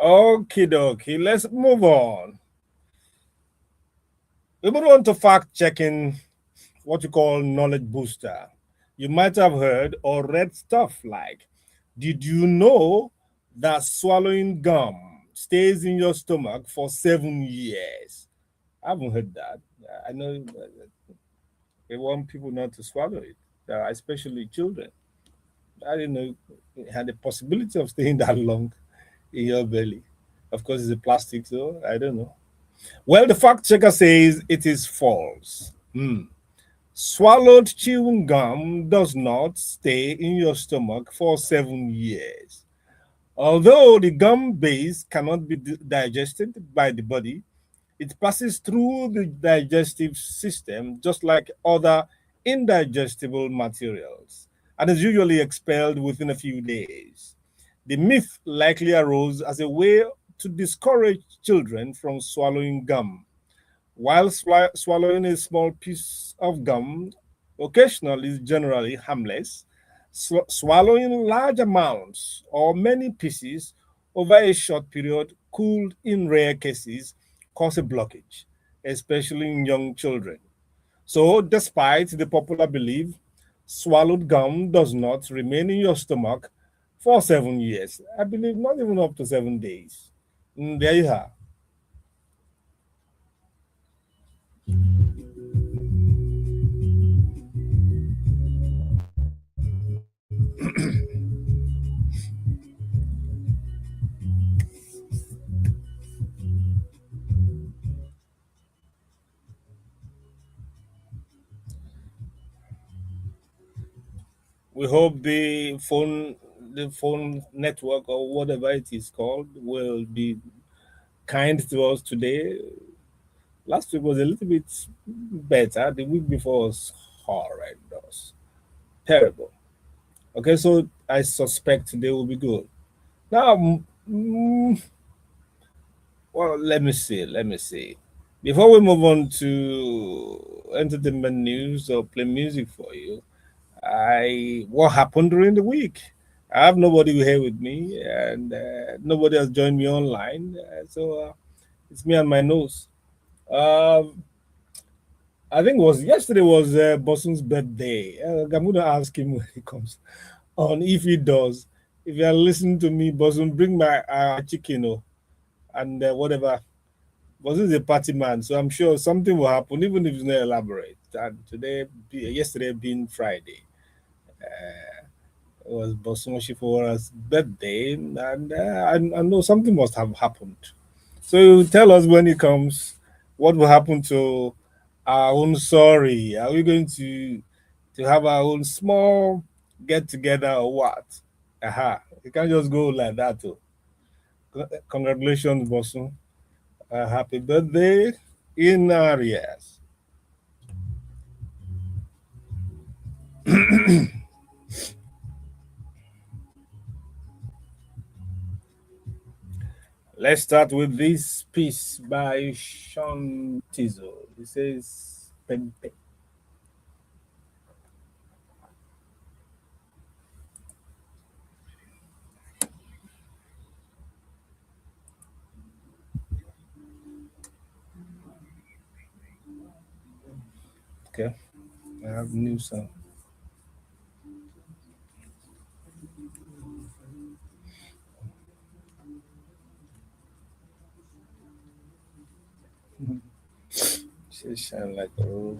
Okie dokie, let's move on. We move on to fact checking, what you call knowledge booster. You might have heard or read stuff like, did you know that swallowing gum stays in your stomach for 7 years? I haven't heard that. I know they want people not to swallow it, especially children. I didn't know it had the possibility of staying that long in your belly. Of course, it's a plastic, so I don't know. Well, the fact checker says it is false. Swallowed chewing gum does not stay in your stomach for 7 years. Although the gum base cannot be digested by the body, it passes through the digestive system just like other indigestible materials and is usually expelled within a few days. The myth likely arose as a way to discourage children from swallowing gum. While swallowing a small piece of gum occasionally is generally harmless, swallowing large amounts or many pieces over a short period could, in rare cases, cause a blockage, especially in young children. So, despite the popular belief, swallowed gum does not remain in your stomach for 7 years. I believe not even up to 7 days. There you are. We hope the phone network or whatever it is called will be kind to us today. Last week was a little bit better. The week before was horrendous, terrible. Okay, so I suspect today will be good. Now, well, let me see. Let me see. Before we move on to entertainment news or play music for you, I what happened during the week? I have nobody here with me, and nobody has joined me online. So it's me and my nose. Um, I think it was yesterday was Bosun's birthday. I'm going to ask him when he comes on if he does. If you are listening to me, Bosun, bring my chicken and whatever. Bosun is a party man, so I'm sure something will happen, even if it's not elaborate. And yesterday being Friday. It was Bosun Oshifowora's birthday, and I know something must have happened. So tell us when it comes, what will happen to our own sorry? Are we going to have our own small get together or what? Aha! You can't just go like that. Too. Congratulations, Bosun. Happy birthday in arrears. Let's start with this piece by Sean Tizo. He says, Pepe. Okay, I have new song. She shine like a rose.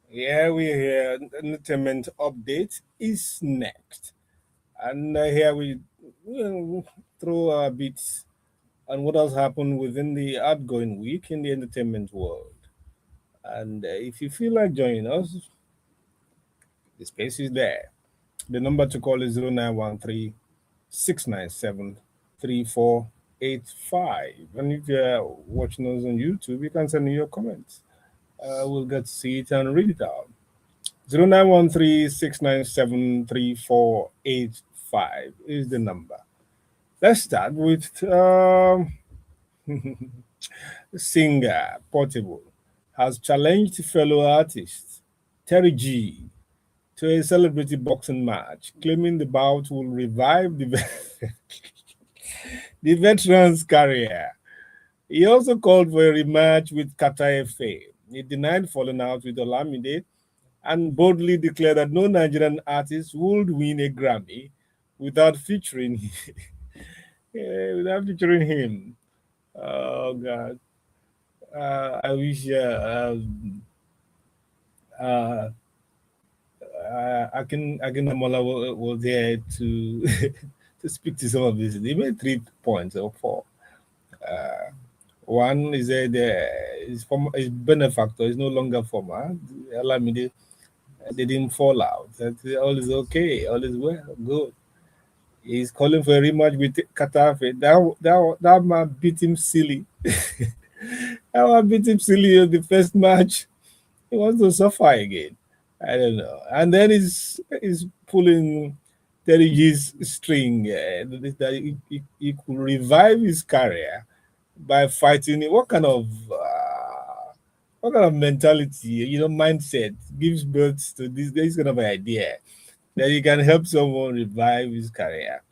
Yeah, we're here. Entertainment update is next. And here we throw our bits on what has happened within the outgoing week in the entertainment world. And if you feel like joining us, the space is there. The number to call is 0913 697 3485. And if you're watching us on YouTube, you can send in your comments. We'll get to see it and read it out. 0913 697 3485 is the number. Let's start with singer Portable has challenged fellow artist Terry G to a celebrity boxing match, claiming the bout will revive the veteran's career. He also called for a rematch with Kata FA. He denied falling out with Olamide and boldly declared that no Nigerian artist would win a Grammy without featuring without featuring him. Oh God! I wish uh, Akindamola was there to to speak to some of this. They made 3 points or four. Uh, One is that his benefactor is no longer former. Olamide, they didn't fall out. That all is okay, all is well, good. He's calling for a rematch with Katafe. That man beat him silly. That man beat him silly in the first match. He wants to suffer again. I don't know. And then he's pulling Terry G's string that he could revive his career by fighting. What kind of mentality, mindset gives birth to this kind of idea that you can help someone revive his career?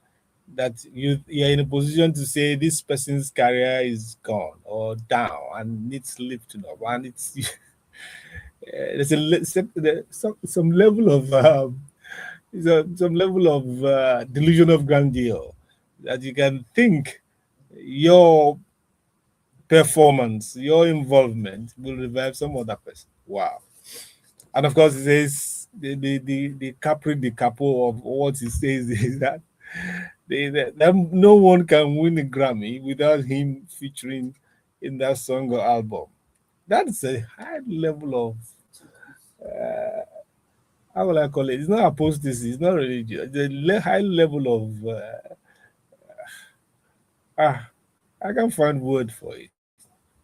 That you're in a position to say this person's career is gone or down and needs lifting up, and it's there's some level of some level of delusion of grandeur that you can think your performance, your involvement will revive some other person. Wow. And of course, it says the capri the capo of what he says is that no one can win a Grammy without him featuring in that song or album. That's a high level of how will I call it? It's not apostasy. It's not religion. It's a high level of ah. I can't find word for it.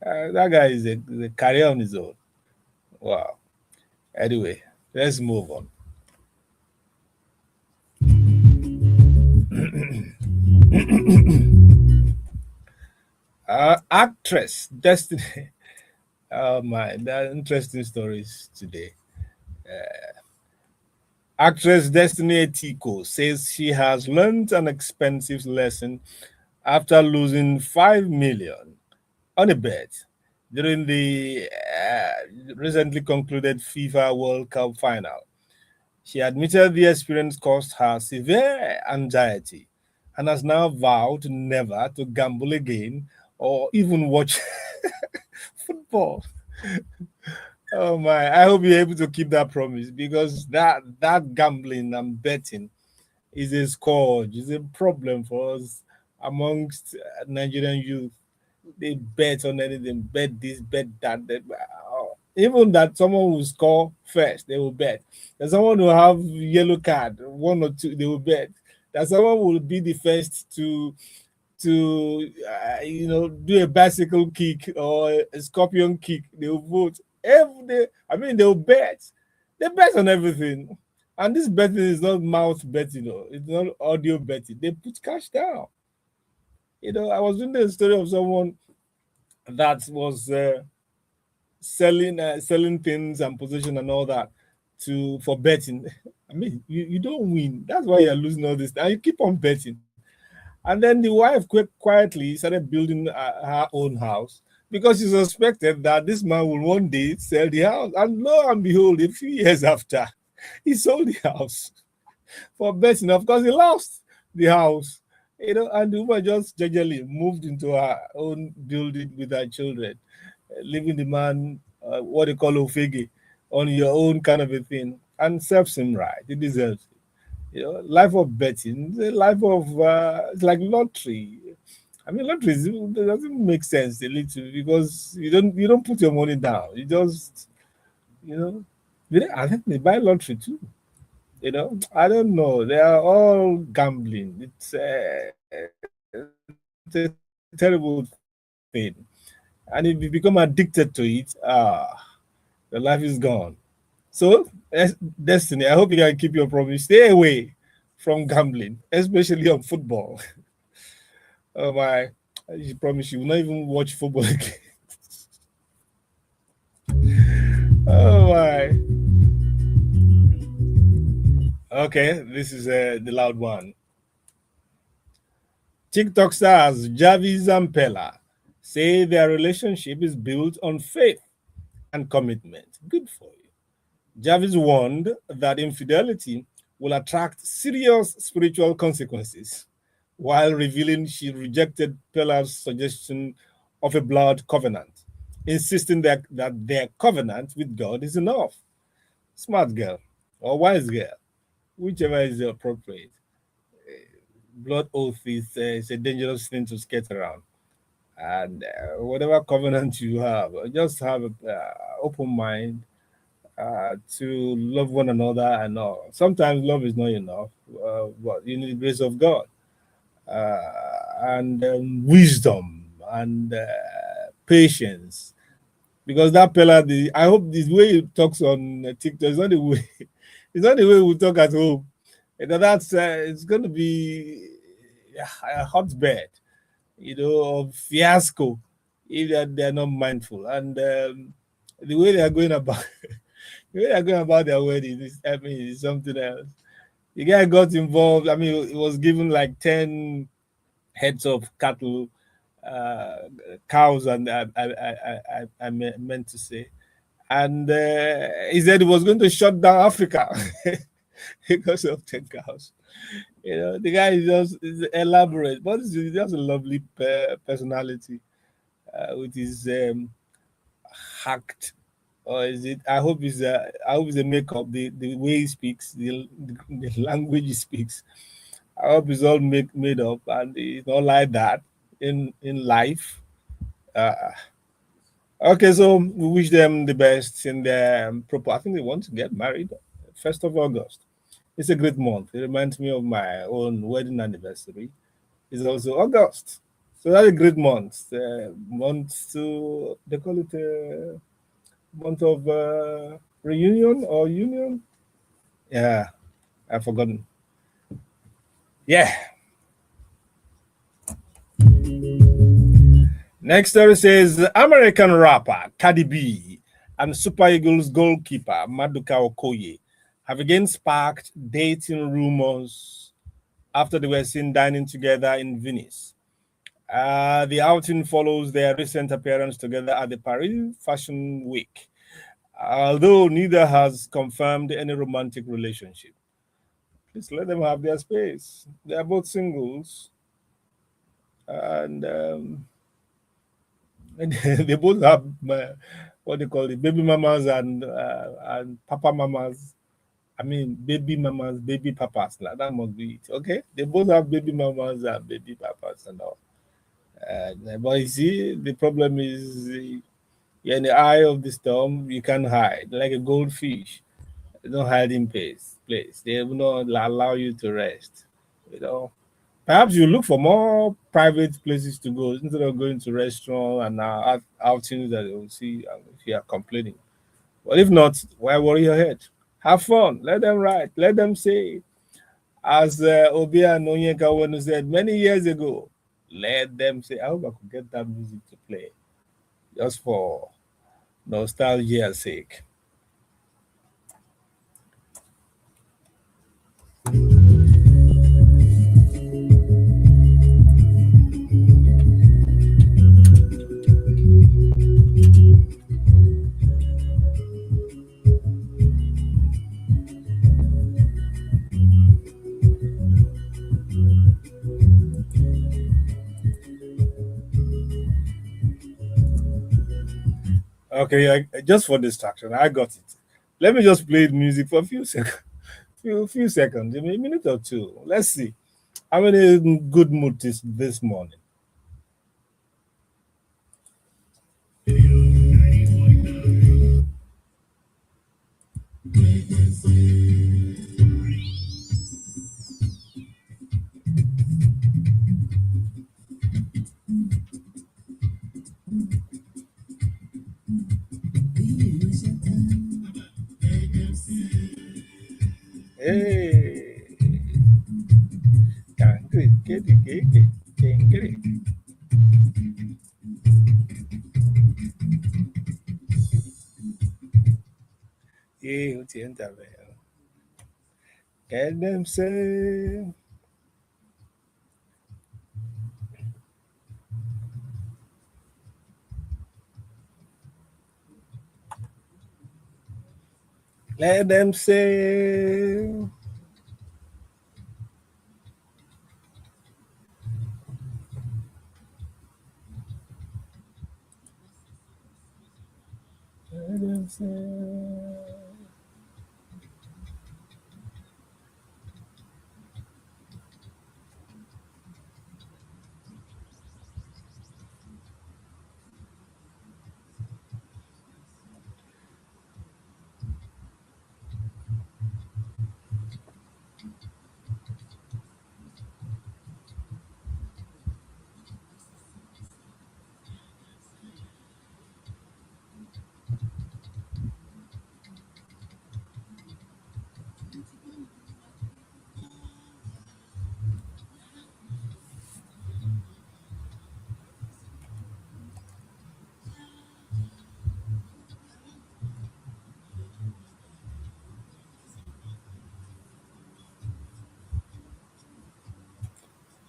That guy is a career on his own. Wow. Anyway, let's move on. Actress Destiny. Oh my, that interesting stories today. Actress Destiny Etiko says she has learned an expensive lesson after losing 5 million on a bet during the recently concluded FIFA World Cup final. She admitted the experience caused her severe anxiety and has now vowed never to gamble again or even watch football. Oh my! I hope you're able to keep that promise because that gambling and betting is a scourge, is a problem for us amongst Nigerian youth. They bet on anything, bet this, bet that. Even that someone will score first, they will bet. That someone will have yellow card, one or two, they will bet. That someone will be the first to do a bicycle kick or a scorpion kick. They will vote every day. I mean, they will bet. They bet on everything, And this betting is not mouth betting, it's not audio betting. They put cash down. I was reading the story of someone that was selling things and position and all that to for betting. I mean, you don't win. That's why you're losing all this. And you keep on betting. And then the wife quietly started building her own house because she suspected that this man will one day sell the house. And lo and behold, a few years after, he sold the house for betting. Of course, he lost the house, and the woman just gradually moved into her own building with her children, leaving the man, what they call ofege, on your own kind of a thing, and serves him right. He deserves it. Life of betting, the life of it's like lottery. I mean, lottery doesn't make sense a little because you don't put your money down. You just you know. I think they buy lottery too. I don't know. They are all gambling. It's a terrible thing, and if you become addicted to it, the life is gone. So, Destiny, I hope you can keep your promise. Stay away from gambling, especially on football. Oh my! You promise you will not even watch football again. Oh my! Okay, this is the loud one. TikTok stars Javis and Pella say their relationship is built on faith and commitment. Good for you. Javis warned that infidelity will attract serious spiritual consequences, while revealing she rejected Pella's suggestion of a blood covenant, insisting that their covenant with God is enough. Smart girl or wise girl, whichever is appropriate. Blood oath is a dangerous thing to skate around. And whatever covenant you have, just have an open mind to love one another and all. Sometimes love is not enough, but you need the grace of God and wisdom and patience. Because that fella, I hope the way he talks on TikTok is not the way. It's not the way we talk at home. That's it's going to be a hotbed, of fiasco if they're not mindful. And the way they are going about the way they're going about their wedding is, I mean, it's something else. The guy got involved. I mean, it was given like 10 heads of cattle, uh, cows, and I meant to say. And he said he was going to shut down Africa because of 10 cows. The guy is elaborate, but he's just a lovely personality with his hacked, or is it? I hope it's a makeup. The way he speaks, the language he speaks. I hope it's all made up, and it's not like that in life. Uh, okay, so we wish them the best in their proper. I think they want to get married 1st of August. It's a great month. It reminds me of my own wedding anniversary. It's also August. So that's a great month. Month to, they call it a month of reunion or union. Yeah, I've forgotten. Yeah. Next story says American rapper Cardi B and Super Eagles goalkeeper Maduka Okoye have again sparked dating rumors after they were seen dining together in Venice. The outing follows their recent appearance together at the Paris Fashion Week, although neither has confirmed any romantic relationship. Please let them have their space. They are both singles, and they both have what they call it, baby mamas and papa mamas. I mean, baby mamas, baby papas. Like, that must be it. Okay, they both have baby mamas and baby papas and all. But you see, the problem is you're in the eye of the storm. You can't hide like a goldfish. They don't hide in place. They will not allow you to rest. You know. Perhaps you look for more private places to go instead of going to restaurants and outings that they will see if you are complaining. But if not, why worry your head? Have fun. Let them write. Let them say. As Obia Nonyeka Wenu said many years ago, let them say. I hope I could get that music to play just for nostalgia's sake. Okay, just for distraction, I got it. Let me just play the music for a few seconds, few seconds, a minute or two. Let's see. I'm in a good mood this morning. Hey, hey, what's the end of it? Let them say. Let them say. Let them say.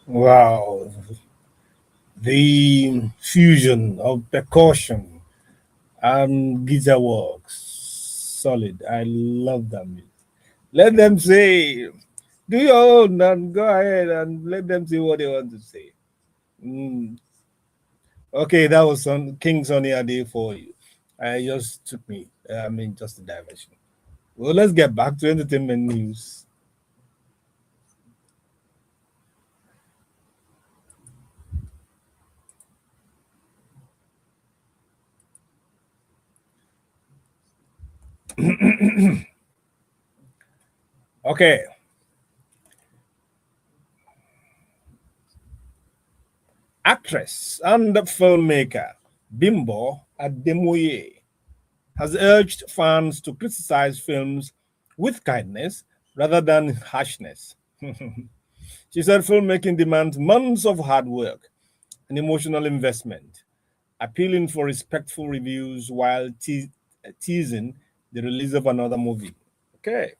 Wow, the fusion of percussion and guitar works, solid. I love that music. Let them say, do your own and go ahead and let them say what they want to say. Mm. Okay, that was King Sonny Ade for you. I just took me, just a diversion. Well, let's get back to entertainment news. Okay, actress and filmmaker Bimbo Ademoye has urged fans to criticize films with kindness rather than harshness. She said filmmaking demands months of hard work and emotional investment, appealing for respectful reviews while teasing the release of another movie. Okay,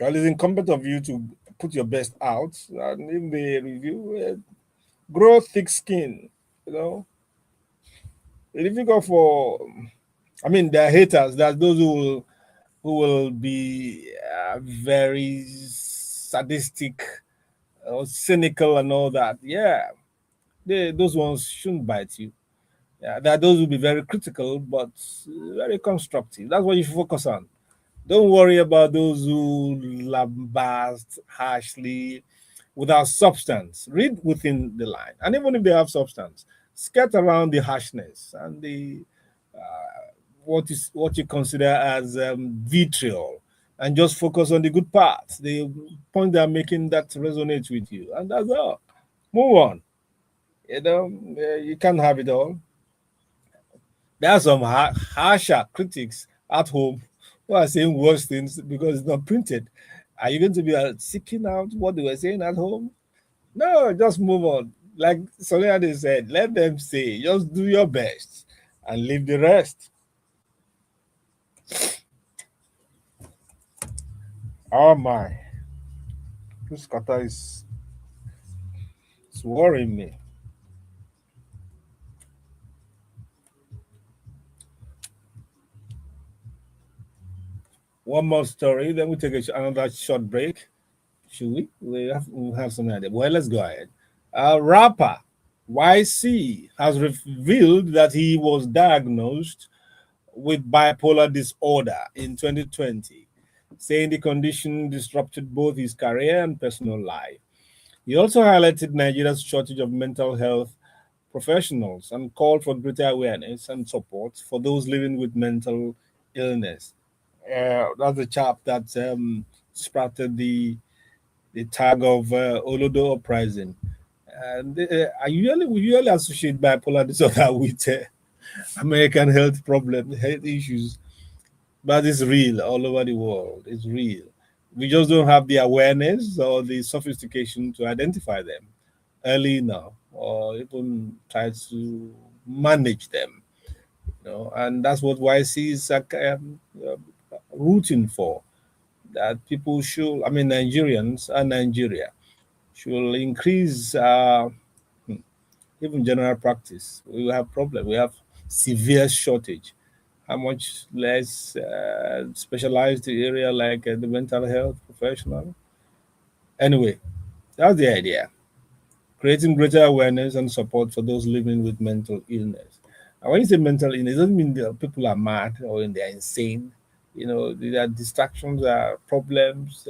well, it's incumbent of you to put your best out and in the review, grow thick skin. You know, if you go for, there are haters. There's those who will be very sadistic or cynical and all that. Yeah, those ones shouldn't bite you. Yeah, there are those who will be very critical but very constructive. That's what you should focus on. Don't worry about those who lambast harshly without substance. Read within the line. And even if they have substance, skirt around the harshness and the what you consider as vitriol, and just focus on the good parts, the point they're making that resonates with you, and that's all. Move on. You can't have it all. There are some harsher critics at home are saying worse things because it's not printed. Are you going to be seeking out what they were saying at home? No, just move on. Like Soleil said, let them say, just do your best and leave the rest. Oh my, this kata is it's worrying me. One more story, then we take another short break. Should we? We have some idea. Well, let's go ahead. Rapper YC has revealed that he was diagnosed with bipolar disorder in 2020, saying the condition disrupted both his career and personal life. He also highlighted Nigeria's shortage of mental health professionals and called for greater awareness and support for those living with mental illness. That's the chap that sprouted the tag of Olodo uprising. And we usually associate bipolar disorder with American health problems, health issues, but it's real all over the world. It's real. We just don't have the awareness or the sophistication to identify them early enough, or even try to manage them. And that's what YC is rooting for. That people should, I mean, Nigerians and Nigeria should increase even general practice. We have problem. We have severe shortage. How much less specialized area like the mental health professional? Anyway, that's the idea. Creating greater awareness and support for those living with mental illness. And when you say mental illness, it doesn't mean that people are mad or they're insane. There are distractions, problems.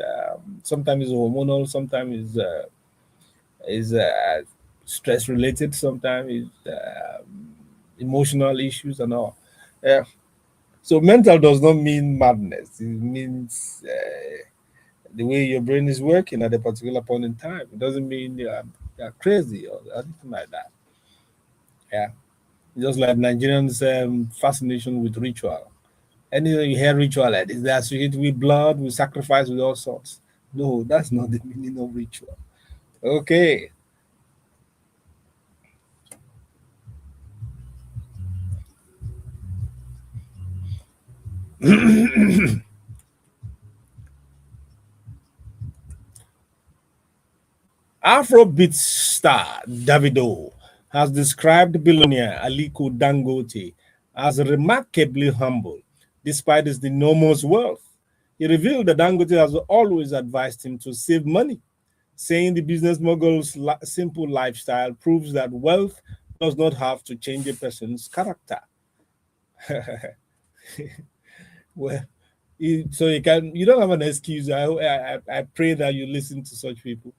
Sometimes it's hormonal, sometimes is stress related, sometimes it's emotional issues and all. Yeah. So mental does not mean madness. It means the way your brain is working at a particular point in time. It doesn't mean you're crazy or anything like that. Yeah. Just like Nigerians' fascination with ritual. Anything you hear ritual like this, they associate with blood, with sacrifice, with all sorts. No, that's not the meaning of ritual. Okay. Afrobeat star Davido has described billionaire Aliko Dangote as remarkably humble despite his enormous wealth. He revealed that Dangote has always advised him to save money, saying the business mogul's simple lifestyle proves that wealth does not have to change a person's character. Well, you don't have an excuse. I pray that you listen to such people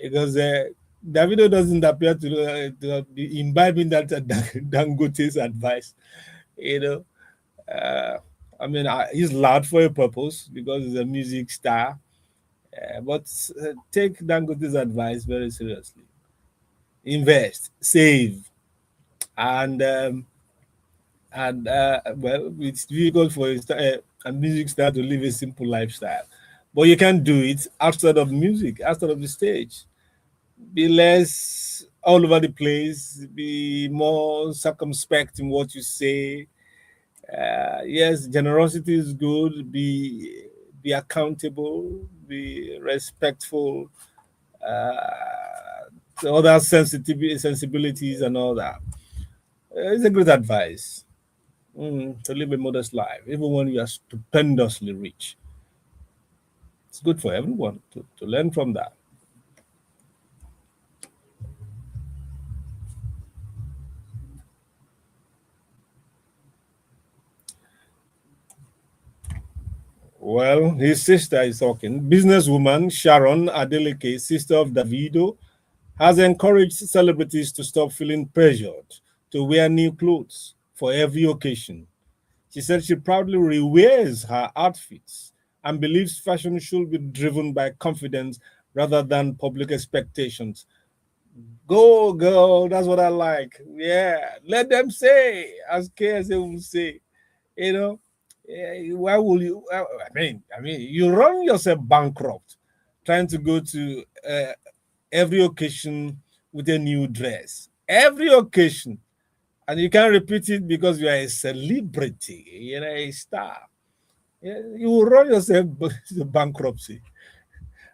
because Davido doesn't appear to be imbibing that Dangote's advice. You know, uh, I mean, he's loud for a purpose because he's a music star. But take Dangote's advice very seriously. Invest, save, and well, it's difficult for a music star to live a simple lifestyle, but you can do it outside of music, outside of the stage. Be less all over the place, be more circumspect in what you say. Yes, generosity is good. Be accountable, be respectful, to other sensibilities and all that. It's a good advice to live a modest life, even when you are stupendously rich. It's good for everyone to learn from that. Well, his sister is talking. Businesswoman Sharon Adeleke, sister of Davido, has encouraged celebrities to stop feeling pressured to wear new clothes for every occasion. She said she proudly rewears her outfits and believes fashion should be driven by confidence rather than public expectations. Go, girl, that's what I like. Yeah, let them say, as KSA will say. You know, Why will you? I mean, you run yourself bankrupt trying to go to every occasion with a new dress. Every occasion, and you can't repeat it because you are a celebrity, a star. Yeah, you will run yourself to bankruptcy.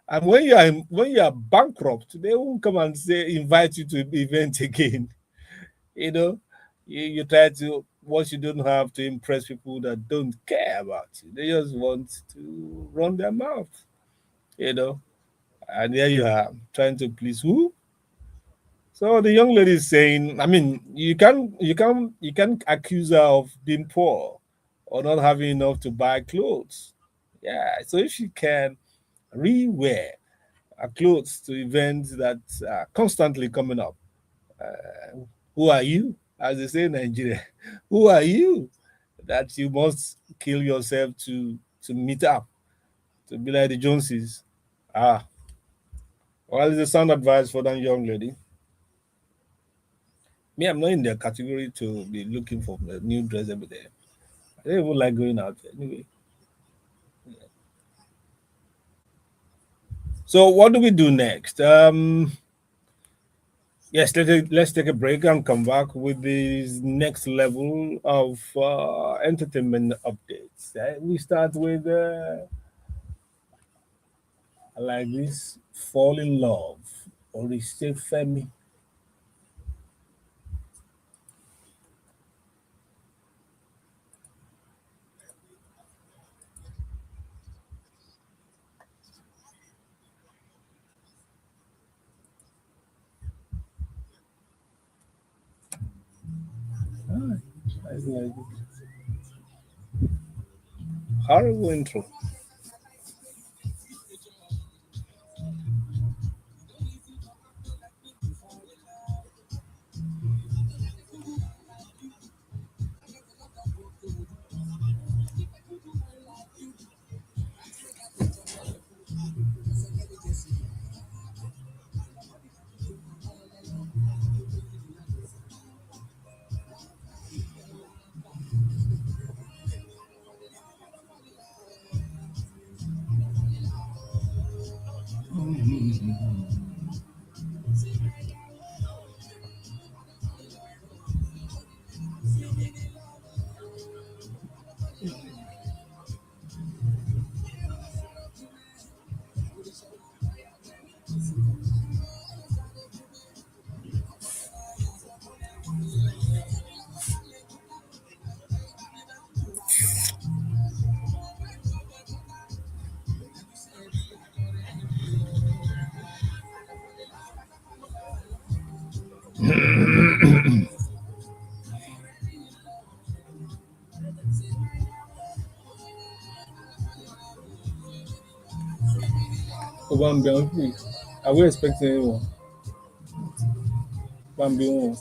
And when you are bankrupt, they won't come and say invite you to the event again. You know, you try to what you don't have to impress people that don't care about you. They just want to run their mouth. You know, and there you are trying to please who? So the young lady is saying, I mean, you can accuse her of being poor or not having enough to buy clothes. Yeah, so if she can rewear clothes to events that are constantly coming up, who are you? As they say in Nigeria, who are you that you must kill yourself to meet up to be like the Joneses? Ah, well, it's a sound advice for that young lady. Me, I'm not in their category to be looking for a new dress every day. I don't even like going out anyway. So what do we do next? Yes, let's take a break and come back with this next level of entertainment updates. We start with I like this fall in love or is it Femi? Ah, I like it. Horrible intro. Oh, Bambi, please. Are we expecting anyone? Bambi, oh.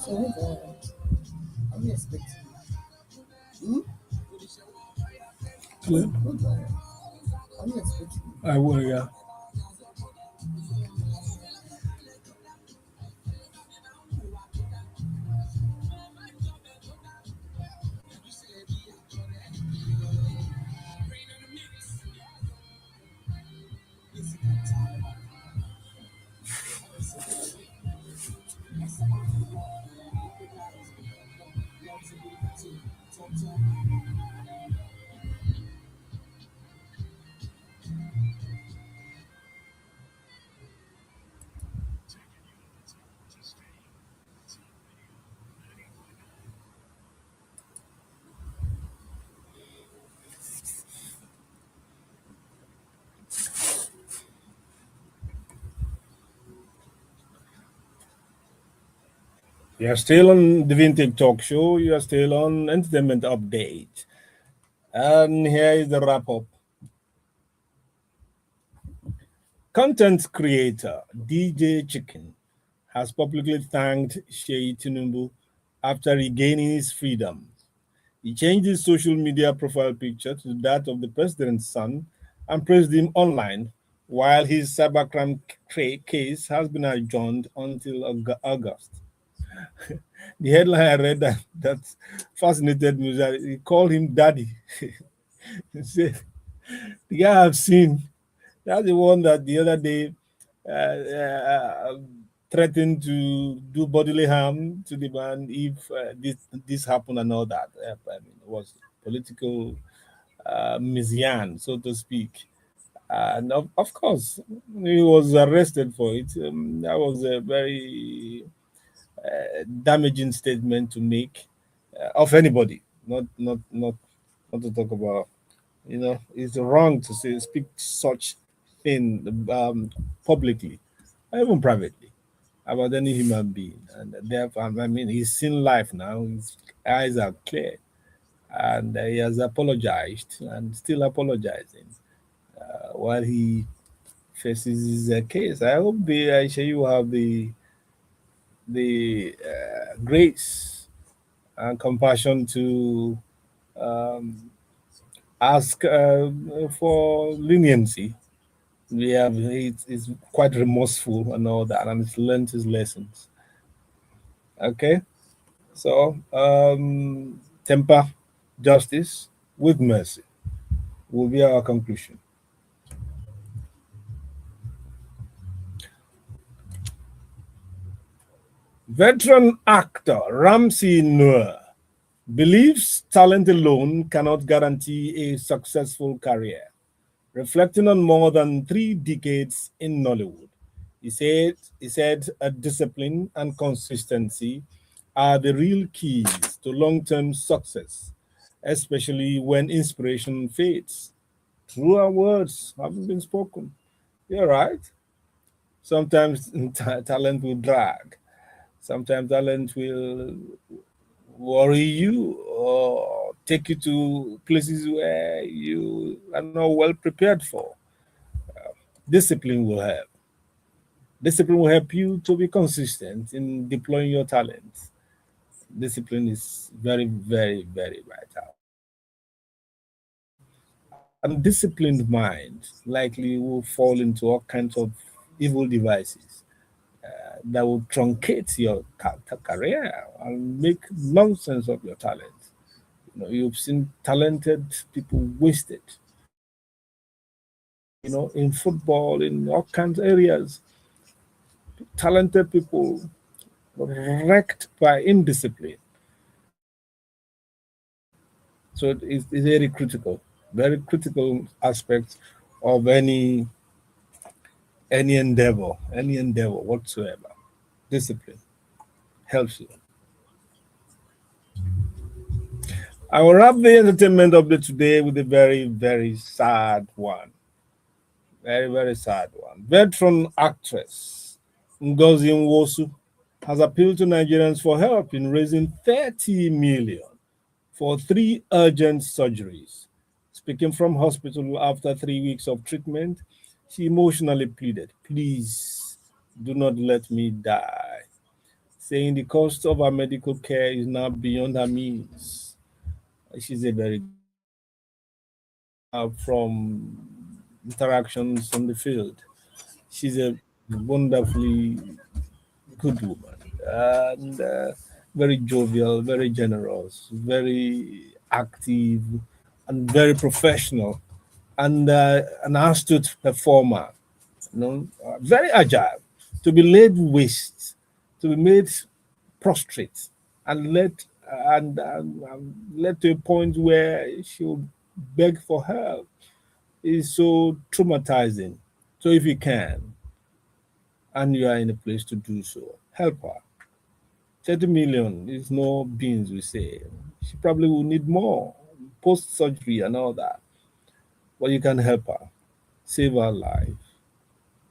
So what are we expecting? Hmm? Hello? What are we expecting? I will, yeah. You are still on the Vintage Talkshow. You are still on Entertainment Update. And here is the wrap up. Content creator DJ Chicken has publicly thanked Sheyi Tinubu after regaining his freedom. He changed his social media profile picture to that of the president's son and praised him online, while his cybercrime case has been adjourned until August. The headline I read that fascinated me. That he called him daddy. He said, the guy I've seen, that's the one that the other day threatened to do bodily harm to the man if this happened and all that. I mean, it was political misyan, so to speak. And of course, he was arrested for it. That was a very damaging statement to make of anybody. Not to talk about. It's wrong to say speak such thing publicly, or even privately, about any human being. And therefore, I mean, he's seen life now. His eyes are clear, and he has apologized and still apologizing while he faces his case. I hope Aisha, you have the grace and compassion to um, ask for leniency. He's quite remorseful and all that, and he's learned his lessons. Okay, so temper justice with mercy will be our conclusion. Veteran actor Ramsey Noor believes talent alone cannot guarantee a successful career. Reflecting on more than 3 decades in Nollywood, he said discipline and consistency are the real keys to long-term success, especially when inspiration fades. Truer words haven't been spoken. You're right. Sometimes talent will drag. Sometimes talent will worry you or take you to places where you are not well prepared for. Discipline will help. Discipline will help you to be consistent in deploying your talents. Discipline is very, very, very vital. An undisciplined mind likely will fall into all kinds of evil devices that will truncate your career and make nonsense of your talent. You've seen talented people wasted, in football, in all kinds of areas. Talented people wrecked by indiscipline. So it's very critical aspect of any endeavor whatsoever. Discipline helps you. I will wrap the entertainment update today with a very, very sad one. Very, very sad one. Veteran actress Ngozi Nwosu has appealed to Nigerians for help in raising 30 million for 3 urgent surgeries. Speaking from hospital after 3 weeks of treatment, she emotionally pleaded, please do not let me die, saying the cost of her medical care is now beyond her means. She's a very good from interactions on the field. She's a wonderfully good woman and very jovial, very generous, very active, and very professional, and an astute performer. Very agile. To be laid waste, to be made prostrate, and led to a point where she would beg for help is so traumatizing. So if you can, and you are in a place to do so, help her. 30 million is no beans, we say. She probably will need more post surgery and all that. But you can help her, save her life.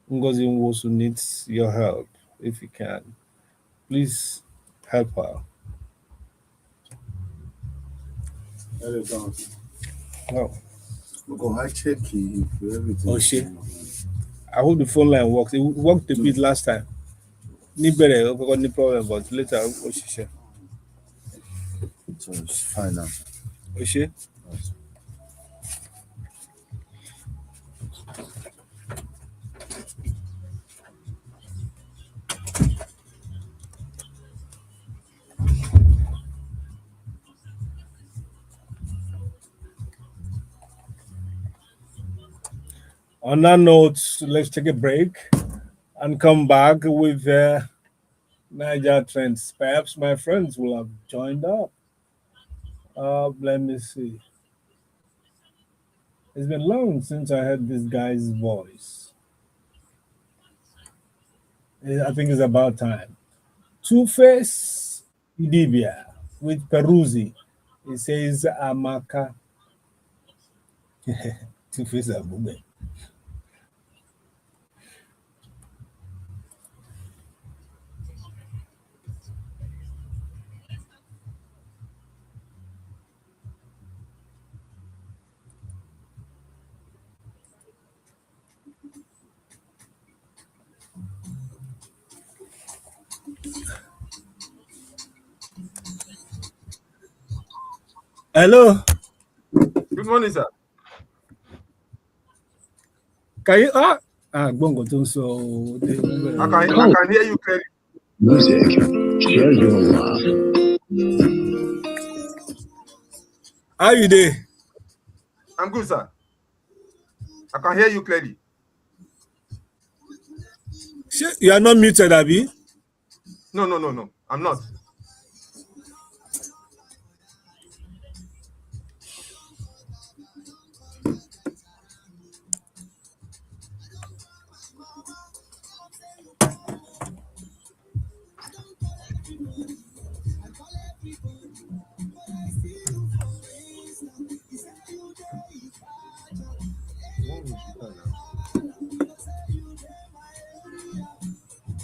Ngozi Nwosu needs your help if you can. Please Help her. No. Because I check if everything. Oh shit. I hope the phone line works. It worked a bit last time. Ní bẹ̀rẹ̀ ó kọ́kọ́ ní problem but later ó ṣiṣẹ́. So it's fine now. Ó ṣe. On that note, let's take a break and come back with Niger Trends. Perhaps my friends will have joined up. Let me see. It's been long since I heard this guy's voice. I think it's about time. Two-Face Idibia with Peruzzi. He says Amaka. Two-Face Abume. Hello. Good morning, sir. Can you Bongo so I can hear you clearly. Music, share your love. How you there? I'm good, sir. I can hear you clearly. You are not muted, Abi? No. I'm not.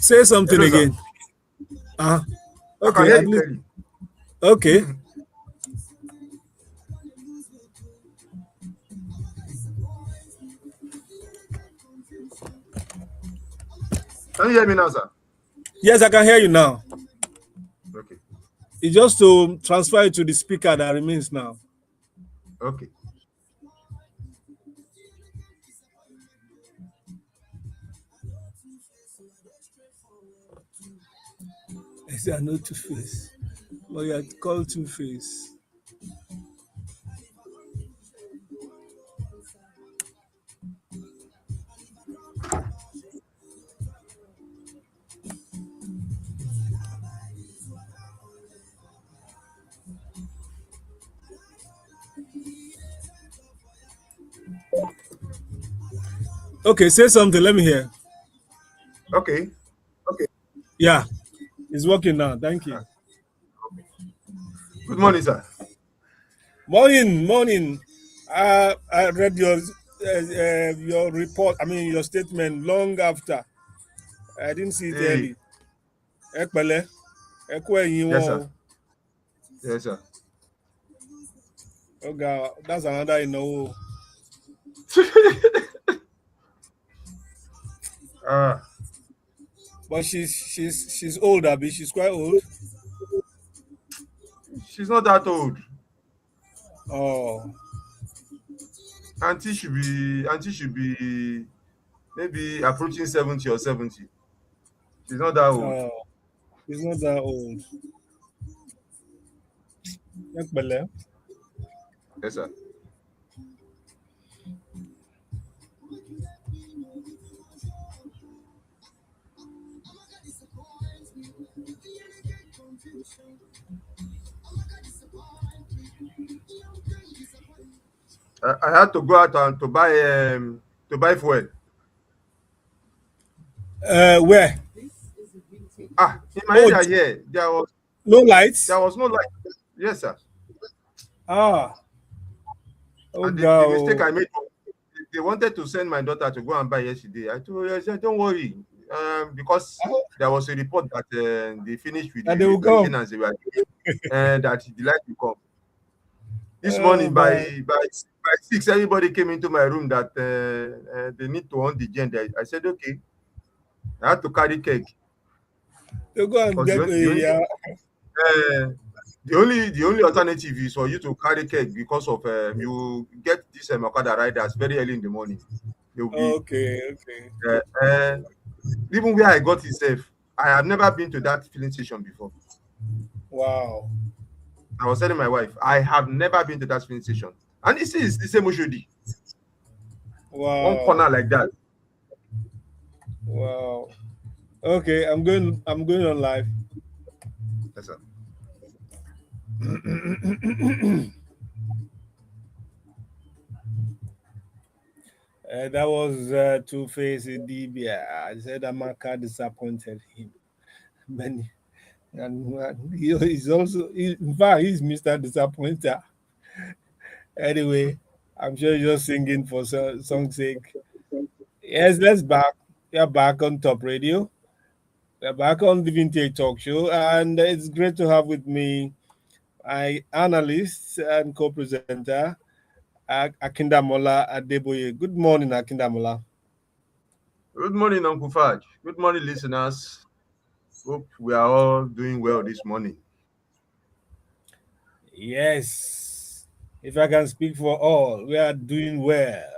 Say something Hello, again. I can Okay. hear you clearly. Okay. Can you hear me now, sir? Yes, I can hear you now. Okay. It's just to transfer it to the speaker that remains now. Okay. I say I know Two-Face. But you are called Two-Face. Okay, say something. Let me hear. Okay. Yeah, it's working now. Thank you. Good morning, sir. Morning. I read your report. I mean your statement long after. I didn't see it Hey. early. Ekpele, Yes, sir. Yes, sir. Oh God, that's another But she's old, Abby. She's quite old. She's not that old. Oh. Auntie should be maybe approaching 70 or 70. She's not that old. Oh, she's not that old. Ekpele. Yes, sir. I had to go out and to buy fuel. Where? In my area here, there was No lights? no light. Yes, sir. Oh And the God. mistake I made, they wanted to send my daughter to go and buy yesterday. I told her, I said, don't worry. because there was a report that they finished with And they the will come. maintenance they were doing, that the light will come. This Oh, morning by man. by 6, everybody came into my room that they need to on the gen. I said okay. I had to carry keg You go and because get the a only alternative is for you to carry keg because of you get this Okada riders very early in the morning. They will be okay. uh, uh, even where I got it safe. I have never been to that filling station before. Wow. I was telling my wife, I have never been to that filling station, and this is the same Oshodi, one corner Wow. like that. Wow. Okay, I'm going on live. Yes, sir. That was Two-Face Idibia. I said Amaka disappointed him. Many, and he's also, in fact, he's Mr. Disappointer. Anyway, I'm sure you're singing for song's sake. Yes, let's back. We are back on Top Radio. We're back on the Vintage Talk Show, and it's great to have with me my analyst and co-presenter, Akindamola Adeboye. Good morning, Akindamola. Good morning, Uncle Fudge. Good morning, listeners. Hope we are all doing well this morning. Yes, if I can speak for all, we are doing well.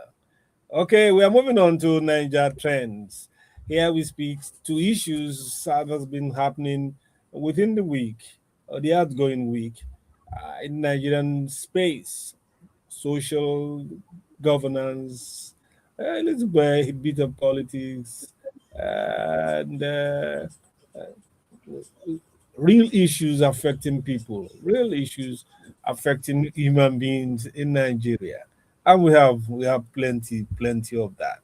Okay, we are moving on to Niger trends. Here we speak to issues that has been happening within the week or the outgoing week in Nigerian space, social governance, a little bit, a bit of politics, and real issues affecting people, real issues affecting human beings in Nigeria, and we have plenty of that.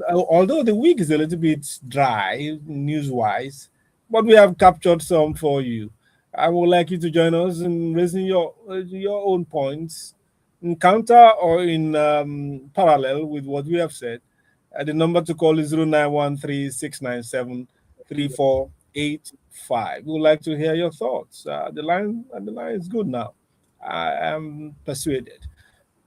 Although the week is a little bit dry news-wise, but we have captured some for you. I would like you to join us in raising your own points, in counter or in parallel with what we have said. The number to call is 0913-697-3485. We would like to hear your thoughts. The line is good now. I am persuaded.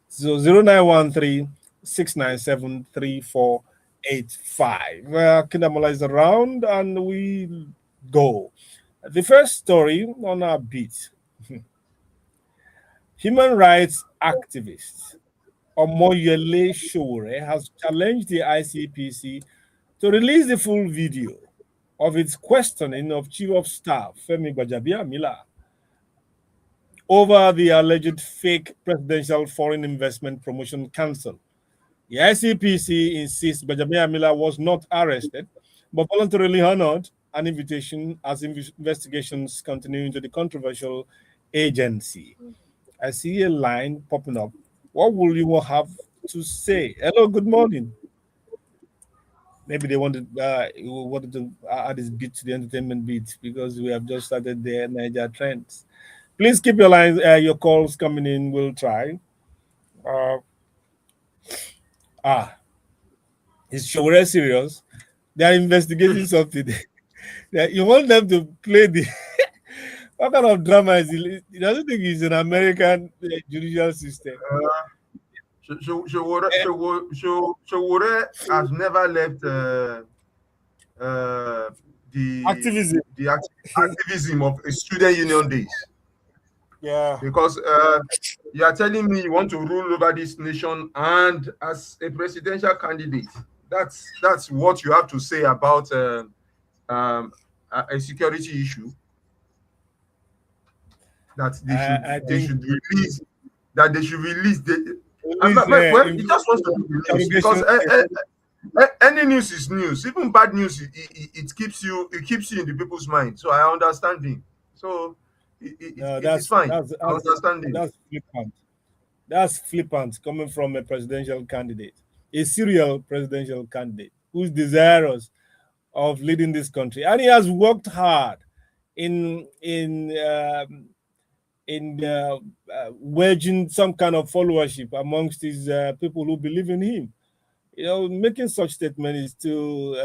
So 0913-697-3485. Kindamola is around and we go. The first story on our beat. Human rights activist Moyọ has challenged the ICPC to release the full video of its questioning of Chief of Staff Femi Gbajabiamila over the alleged fake Presidential Foreign Investment Promotion Council. The ICPC insists Gbajabiamila was not arrested, but voluntarily honored an invitation as investigations continue into the controversial agency. I see a line popping up. What will you have to say? Hello, good morning. Maybe they wanted to add this beat to the entertainment beat because we have just started the Niger trends. Please keep your lines, your calls coming in. We'll try. Uh, is Showore serious? They are investigating something. You want them to play the. What kind of drama is it? He doesn't think it's an American judicial system. Showore has never left the Activism. activism of a student union days, Yeah. because you are telling me you want to rule over this nation, and as a presidential candidate, that's what you have to say about a security issue, that they should release the well, he just wants to do the news, because any news is news. Even bad news, it keeps you in the people's mind. So I understand him. So it's fine. I understand him. That's flippant. That's flippant coming from a presidential candidate, a serial presidential candidate who's desirous of leading this country, and he has worked hard in wedging some kind of followership amongst these people who believe in him. Making such statement is too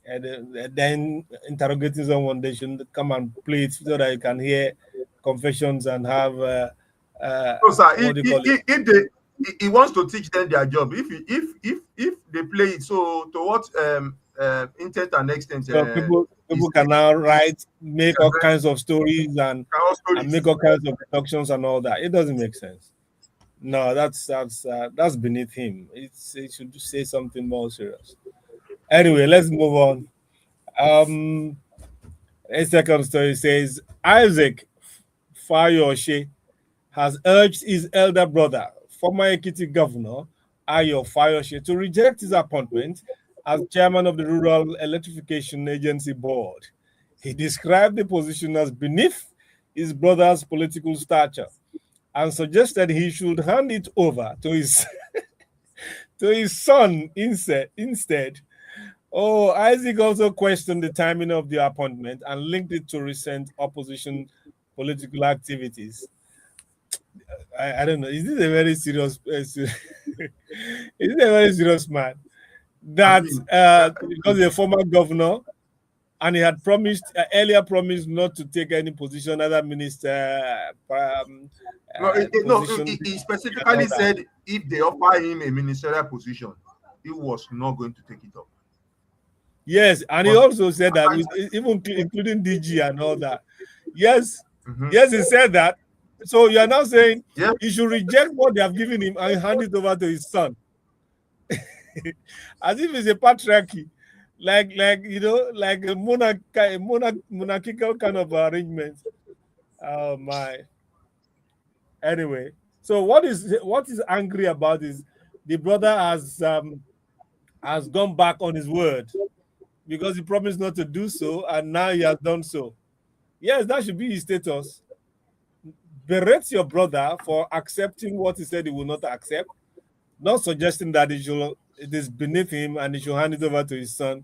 and then interrogating someone, they should come and play it so that you can hear confessions and have So, sir, what do you call it? if they he wants to teach them their job. If they play it, so to what intent and extent? So people can now write, make all kinds of stories and make all kinds of productions and all that. It doesn't make sense. No, that's beneath him. It should say something more serious. Anyway, let's move on. A second story says Isaac Fayoshe has urged his elder brother, former Ekiti governor Ayo Fayoshe, to reject his appointment as chairman of the Rural Electrification Agency Board. He described the position as beneath his brother's political stature and suggested he should hand it over to his to his son instead. Oh, Isaac also questioned the timing of the appointment and linked it to recent opposition political activities. I don't know. Is this a very serious? Is this a very serious man? That because he's a former governor, and he had promised earlier promised not to take any position, other minister. He specifically said if they offer him a ministerial position, he was not going to take it up. Yes, and he also said that, even including DG and all that. Yes, yes, he said that. So you are now saying he should reject what they have given him and hand it over to his son, as if it's a patriarchy, like a monarchical kind of arrangement. Oh my. Anyway, so what is angry about is the brother has gone back on his word because he promised not to do so, and now he has done so. Yes, that should be his status. Berate your brother for accepting what he said he will not accept, not suggesting that it is beneath him and he should hand it over to his son.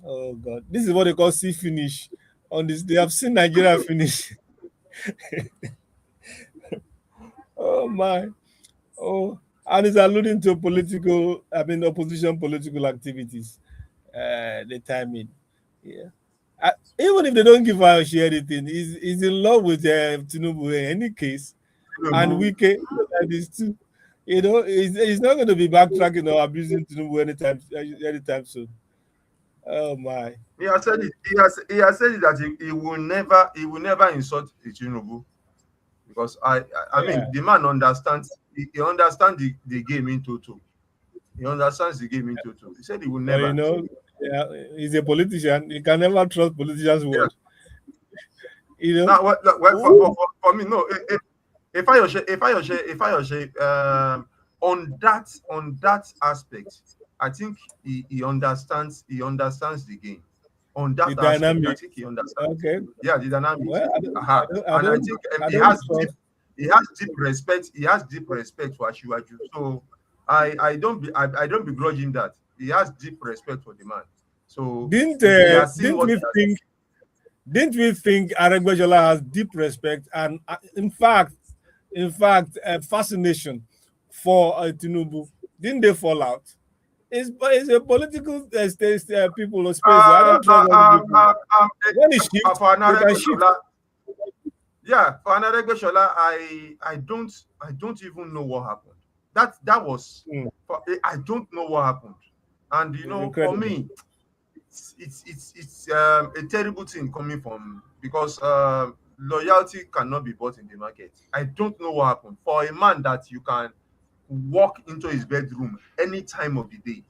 Oh God, this is what they call see finish. On this, they have seen Nigeria finish. Oh my, oh, and it's alluding to opposition political activities. The timing, yeah. Even if they don't give out anything, he's in love with Tinubu in any case, and Wike like this too. You know, he's not going to be backtracking or abusing Tinubu anytime soon. Oh my! He has said it. He has said it that he will never insult Tinubu, because I mean the man understands. He understands the game in total. He understands the game in total. He said he will never. Yeah, he's a politician. You can never trust politicians' word. You know. Now, for me, no. If I on that aspect, I think he understands the game. On that aspect, I think he understands. Okay. Yeah, the dynamics. Well, and I think he has deep respect. He has deep respect for Asiwaju. So I don't begrudge him that. He has deep respect for the man. So didn't we think Aregbesola has deep respect and in fact fascination for Tinubu? Didn't they fall out? It's a political people of space. I don't trust when he shifts, for Aregbesola, I don't even know what happened. That was I don't know what happened. And you know, incredible. For me, it's a terrible thing coming from, because loyalty cannot be bought in the market. I don't know what happened for a man that you can walk into his bedroom any time of the day.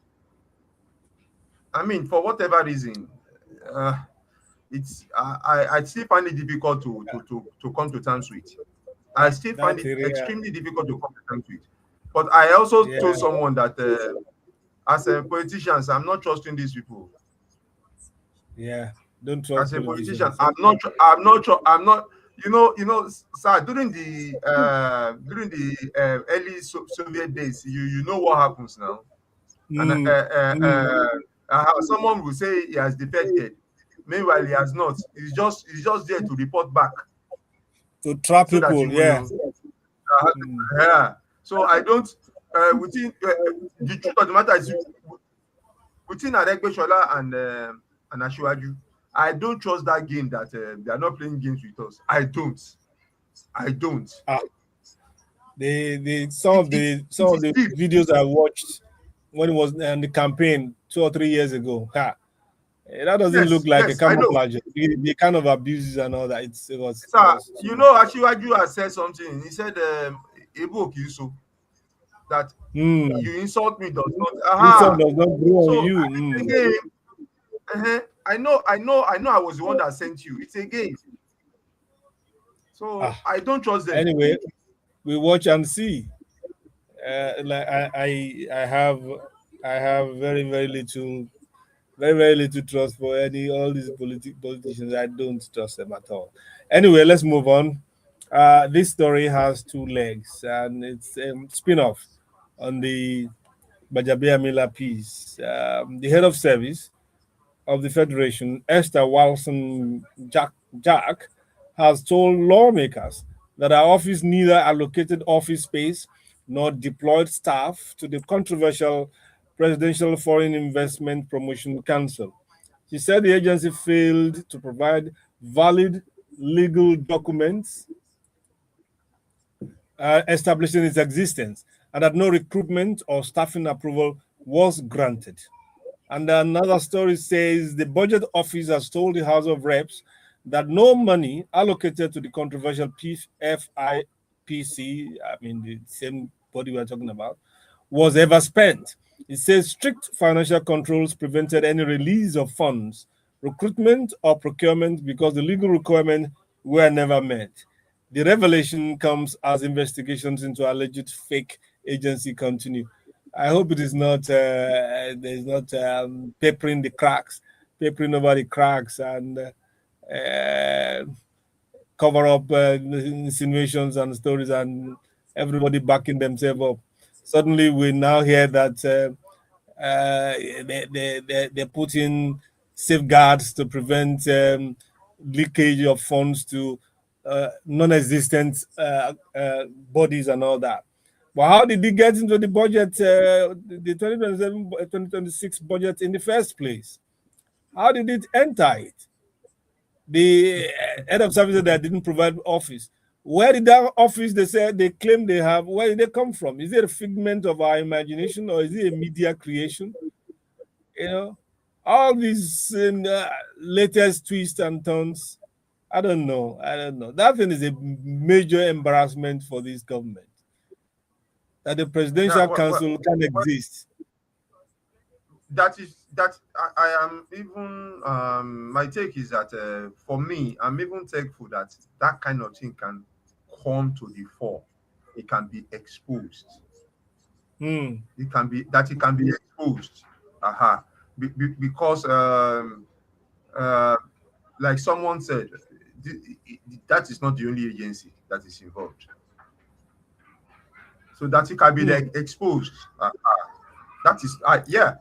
I mean, for whatever reason, I still find it difficult to come to terms with. I still find it extremely difficult to come to terms with. But I also told someone that. As a politician, I'm not trusting these people. Yeah, don't trust. As a politician, I'm not. You know, sir. During the early Soviet days, you know what happens now. And someone will say he has defected. Meanwhile, he has not. He's just there to report back. To trap so people, yeah. Yeah. So I don't. The truth of the matter is, between Adegbeshola and Asiwaju, I don't trust that game that they are not playing games with us. I don't. Some of It the is deep. videos I watched when it was in the campaign 2 or 3 years ago. That doesn't look like a Yes, I know. camouflage. The kind of abuses and all that. It was Sir, too you much. know, Asiwaju has said something. He said, Ebo Okiuso, that you insult me does not. Insult does not grow on So you. again, I know. I was the one that sent you. It's a game. So I don't trust them. Anyway, we watch and see. Like I have very very little trust for all these politicians. I don't trust them at all. Anyway, let's move on. This story has two legs, and it's a spin-off on the Bajabiamila piece. The head of service of the Federation, Esther Wilson Jack, has told lawmakers that our office neither allocated office space nor deployed staff to the controversial Presidential Foreign Investment Promotion Council. She said the agency failed to provide valid legal documents establishing its existence and that no recruitment or staffing approval was granted. And another story says the budget office has told the House of Reps that no money allocated to the controversial FIPC, I mean the same body we're talking about, was ever spent. It says strict financial controls prevented any release of funds, recruitment, or procurement because the legal requirements were never met. The revelation comes as investigations into alleged fake agency continue. I hope it is not there's not papering the cracks, papering over the cracks and cover up insinuations and stories and everybody backing themselves up. Suddenly, we now hear that they put in safeguards to prevent leakage of funds to non-existent bodies and all that. But how did they get into the budget, the 2026 budget in the first place? How did it enter it? The head of services that didn't provide office. Where did that office they said they claim they have, where did they come from? Is it a figment of our imagination or is it a media creation? All these latest twists and turns. I don't know. That thing is a major embarrassment for this government. That the presidential council can exist. That I am even my take is that for me, I'm even thankful that that kind of thing can come to the fore. It can be exposed. It can be exposed. Because like someone said, that is not the only agency that is involved. So that it can be exposed. That is yeah.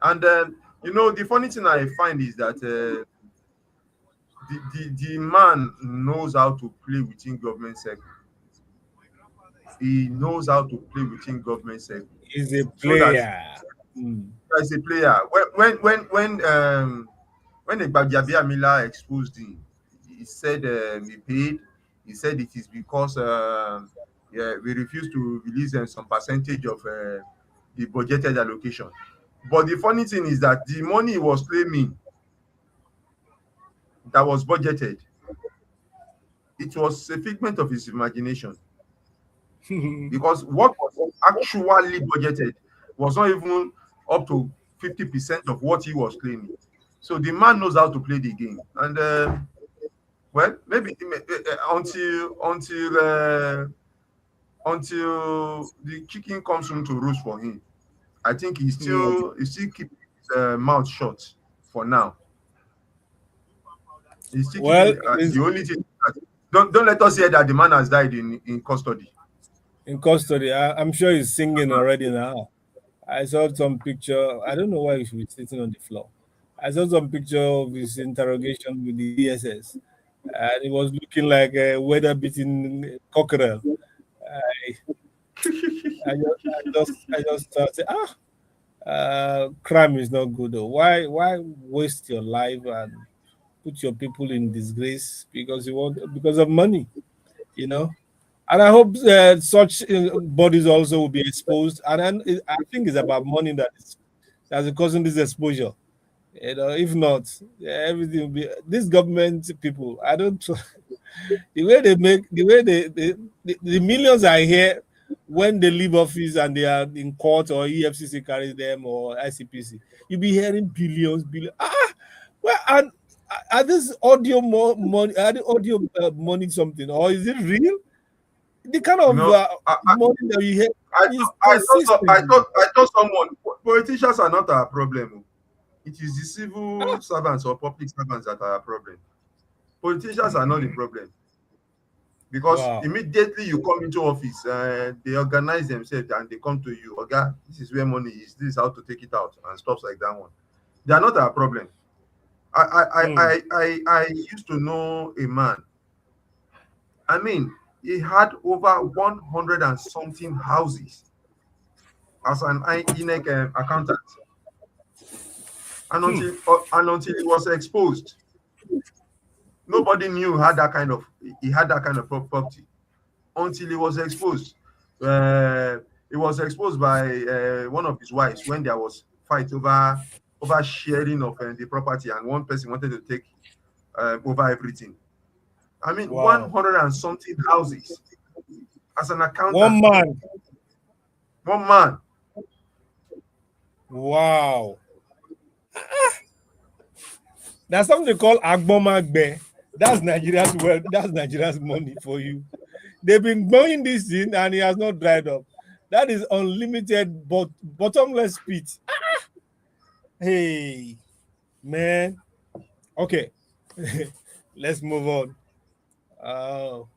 And the funny thing I find is that the man knows how to play within government circle. He knows how to play within government circle. He's a player. He's a player. When Bajabiamila exposed him, he said he paid. He said it is because we refused to release some percentage of the budgeted allocation. But the funny thing is that the money he was claiming that was budgeted, it was a figment of his imagination. Because what was actually budgeted was not even up to 50% of what he was claiming. So the man knows how to play the game. And well, maybe until the chicken comes home to roost for him, I think he still keeping his mouth shut for now. He's still the only thing. Don't let us hear that the man has died in custody. In custody, I'm sure he's singing already now. I saw some picture. I don't know why he should be sitting on the floor. I saw some picture of his interrogation with the DSS, and it was looking like a weather-beaten cockerel. I just thought, Crime is not good though. Why waste your life and put your people in disgrace because you want because of money? You know. And I hope such bodies also will be exposed. And then I think it's about money that's causing this exposure. You know, if not, everything will be these government people. I don't the way they make the millions are here when they leave office and they are in court or EFCC carries them or ICPC. You'll be hearing billions, billions. Well, and are this audio money? Are the audio money something, or is it real? The kind You of know, money that you hear I, is I thought so, consistent. I thought someone politicians are not our problem. It is the civil servants or public servants that are our problem. Politicians are not the problem because Wow. immediately you come into office, they organize themselves and they come to you. Okay, this is where money is. This is how to take it out and stuff like that one. They are not our problem. Hmm. I used to know a man. I mean, he had over 100 and something houses as an INEC accountant, and Hmm. until he was exposed, nobody knew he had that kind of property until he was exposed. Uh, he was exposed by one of his wives when there was fight over sharing of the property, and one person wanted to take over everything. I mean, Wow. 100 and something houses as an One accountant, man. one man. Wow. There's something they call Agbomagbe. That's Nigeria's wealth. That's Nigeria's money for you. They've been growing this thing and it has not dried up. That is unlimited but bottomless pit. Hey, man. Okay. Let's move on. Oh,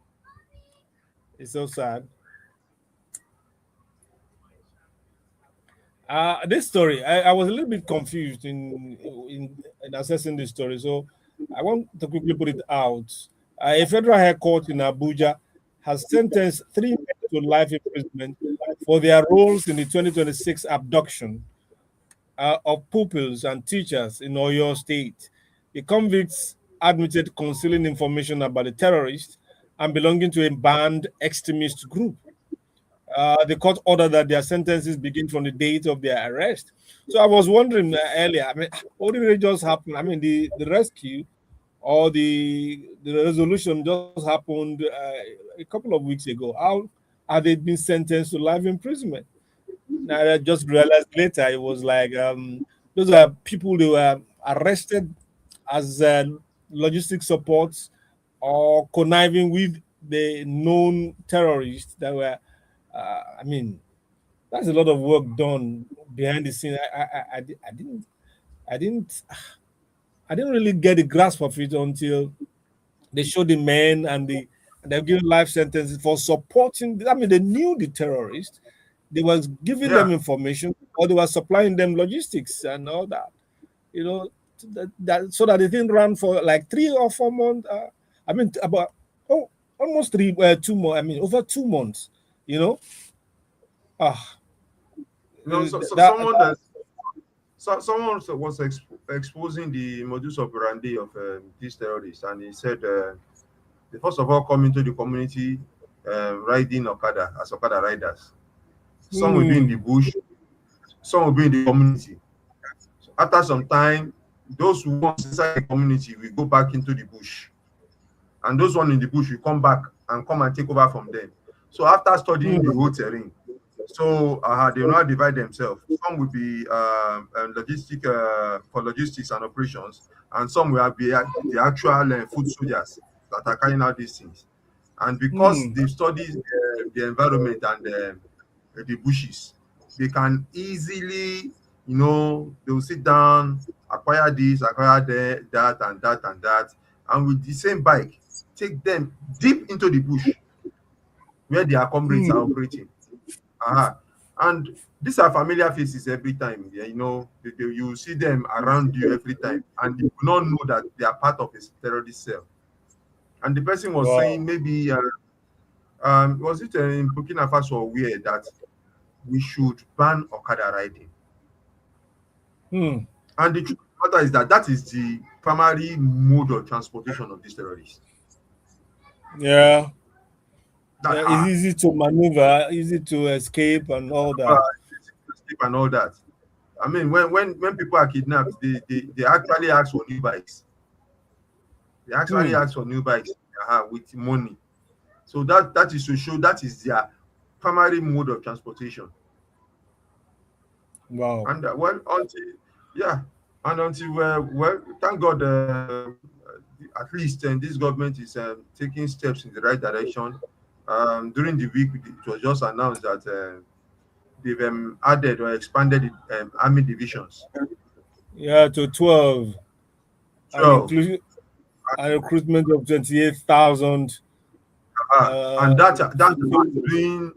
it's so sad. This story, I was a little bit confused in assessing this story, so I want to quickly put it out. A federal high court in Abuja has sentenced three men to life imprisonment for their roles in the 2026 abduction of pupils and teachers in Oyo State. The convicts admitted concealing information about the terrorists and belonging to a banned extremist group. The court ordered that their sentences begin from the date of their arrest. So I was wondering earlier, I mean, what did it just happen? I mean, the rescue or the resolution just happened a couple of weeks ago. How have they been sentenced to life imprisonment? Now I just realized later it was like those are people they were arrested as logistic supports or conniving with the known terrorists that were. I mean, that's a lot of work done behind the scene. I didn't I didn't really get the grasp of it until they showed the men and they're giving life sentences for supporting. I mean, they knew the terrorists. They was giving Yeah. them information or they were supplying them logistics and all that. You know, so that the thing ran for like 3 or 4 months. I mean, about oh, almost 2 months. I mean, over 2 months. You know, ah, So that someone that someone was exposing the modus operandi of these terrorists, and he said they first of all come into the community riding Okada as Okada riders. Some will be in the hmm, bush, some will be in the community. So after some time, those who want inside the community will go back into the bush, and those one in the bush will come back and come and take over from them. So after studying the hmm, whole terrain, so they will now divide themselves. Some will be for logistics and operations, and some will be the actual food soldiers that are carrying out these things. And because hmm. they've studied the environment and the bushes, they can easily, they will sit down, acquire this, acquire that, and that, and that, and with the same bike, take them deep into the bush where their comrades are Hmm. operating. Uh-huh. And these are familiar faces every time. Yeah, you see them around you every time, and you do not know that they are part of a terrorist cell. And the person was saying Wow. maybe, was it in Burkina Faso or where that we should ban Okada riding? And the truth of the matter is that is the primary mode of transportation of these terrorists. Yeah. That It's easy to maneuver, easy to escape, and all that. Escape and all that. I mean, when people are kidnapped, they actually ask for new bikes. They actually ask for new bikes with money. So that is to show that is their primary mode of transportation. Wow. And until thank God, at least this government is taking steps in the right direction. During the week, it was just announced that they've added or expanded the army divisions. Yeah, to 12. So, a recruitment of 28,000. And that has been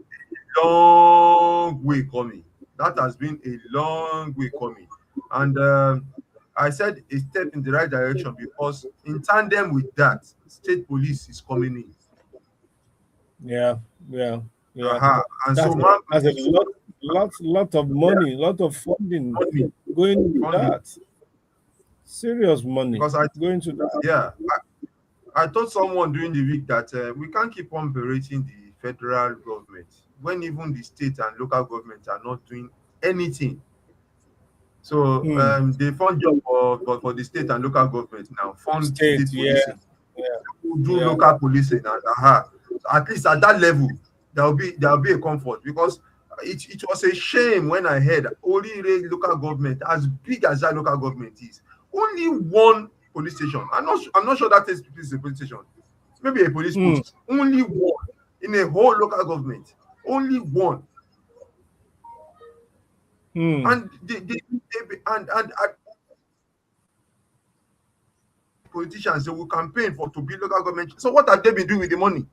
a long way coming. That has been a long way coming. And I said a step in the right direction because in tandem with that, state police is coming in. Yeah. And that's so a lot of money, lot of funding going into that. Serious money because going to that. Yeah, I told someone during the week that we can't keep on berating the federal government when even the state and local governments are not doing anything. So they fund job for the state and local government now, fund state policing. Do local policing and at least at that level there'll be a comfort because it was a shame when I heard only local government, as big as that local government is, only one police station. I'm not sure that is a police station. Maybe a police post. Only one in a whole local government. Only one. And politicians, they will campaign to build local government. So what have they been doing with the money?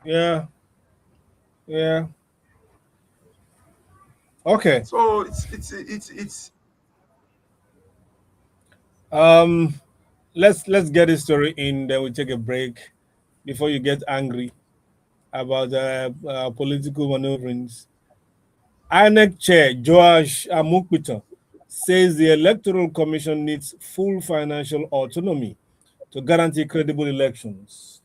Yeah. Okay. So it's let's get this story in, then we take a break before you get angry about political maneuverings. INEC Chair Joash Amukpito says the Electoral Commission needs full financial autonomy to guarantee credible elections.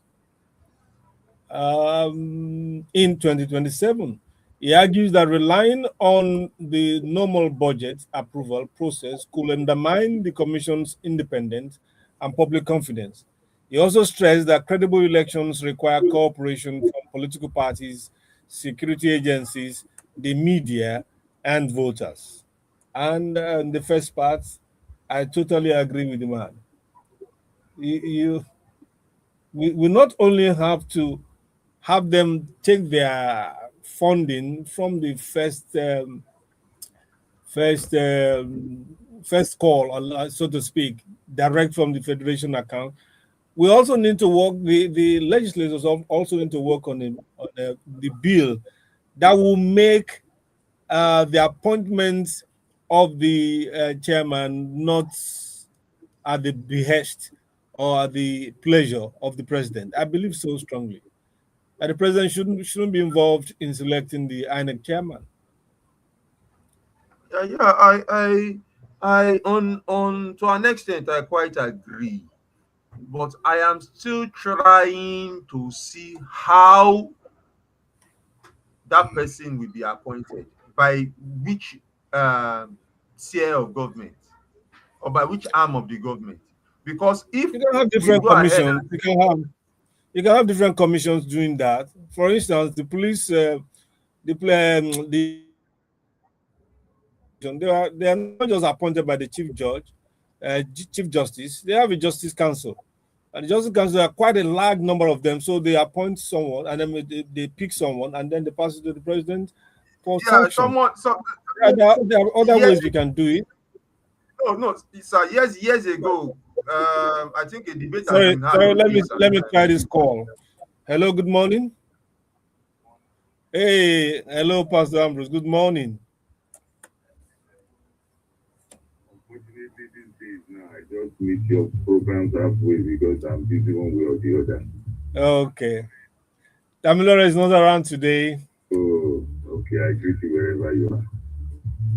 In 2027, he argues that relying on the normal budget approval process could undermine the Commission's independence and public confidence. He also stressed that credible elections require cooperation from political parties, security agencies, the media, and voters. And the first part, I totally agree with the man. We not only have to have them take their funding from the first call, so to speak, direct from the federation account. We also need to work. The legislators also need to work on the bill that will make the appointment of the chairman not at the behest or at the pleasure of the president. I believe so strongly that the president shouldn't be involved in selecting the INEC chairman. I on to an extent I quite agree, but I am still trying to see how that person will be appointed, by which tier of government or by which arm of the government. Because if you can have different commissions, you can have different commissions doing that. For instance, the police, they are not just appointed by the chief judge, chief justice. They have a justice council, and the justice council are quite a large number of them. So they appoint someone, and then they pick someone, and then they pass it to the president for sanction. There are other ways we can do it. No, sir. Years ago, I think a debate. Sorry, let me try this call. Hello, good morning. Hey, hello, Pastor Ambrose. Good morning. Unfortunately, these days now, I just miss your programs halfway because I'm busy one way or the other. Okay. Tamilore is not around today. Oh, okay. I greet you wherever you are.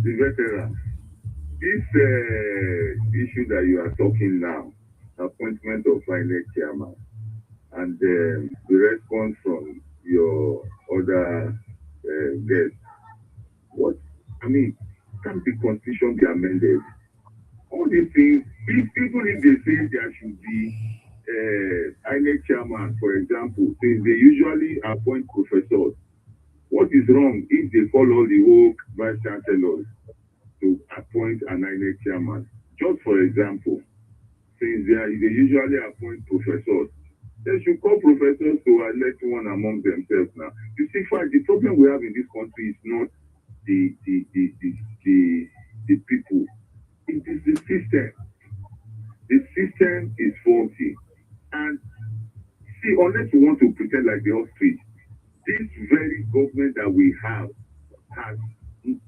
The veteran, this issue that you are talking now, appointment of finance chairman, and the response from your other guests, what I mean, can the constitution be amended? All these things, even if they say there should be INEC chairman, for example, since they usually appoint professors, what is wrong if they call all the whole vice chancellors to appoint an INEC chairman? Just for example, since they usually appoint professors, they should call professors to elect one among themselves now. You see, the problem we have in this country is not the people. It is the system. The system is faulty. And see, unless you want to pretend like the ostrich, this very government that we have has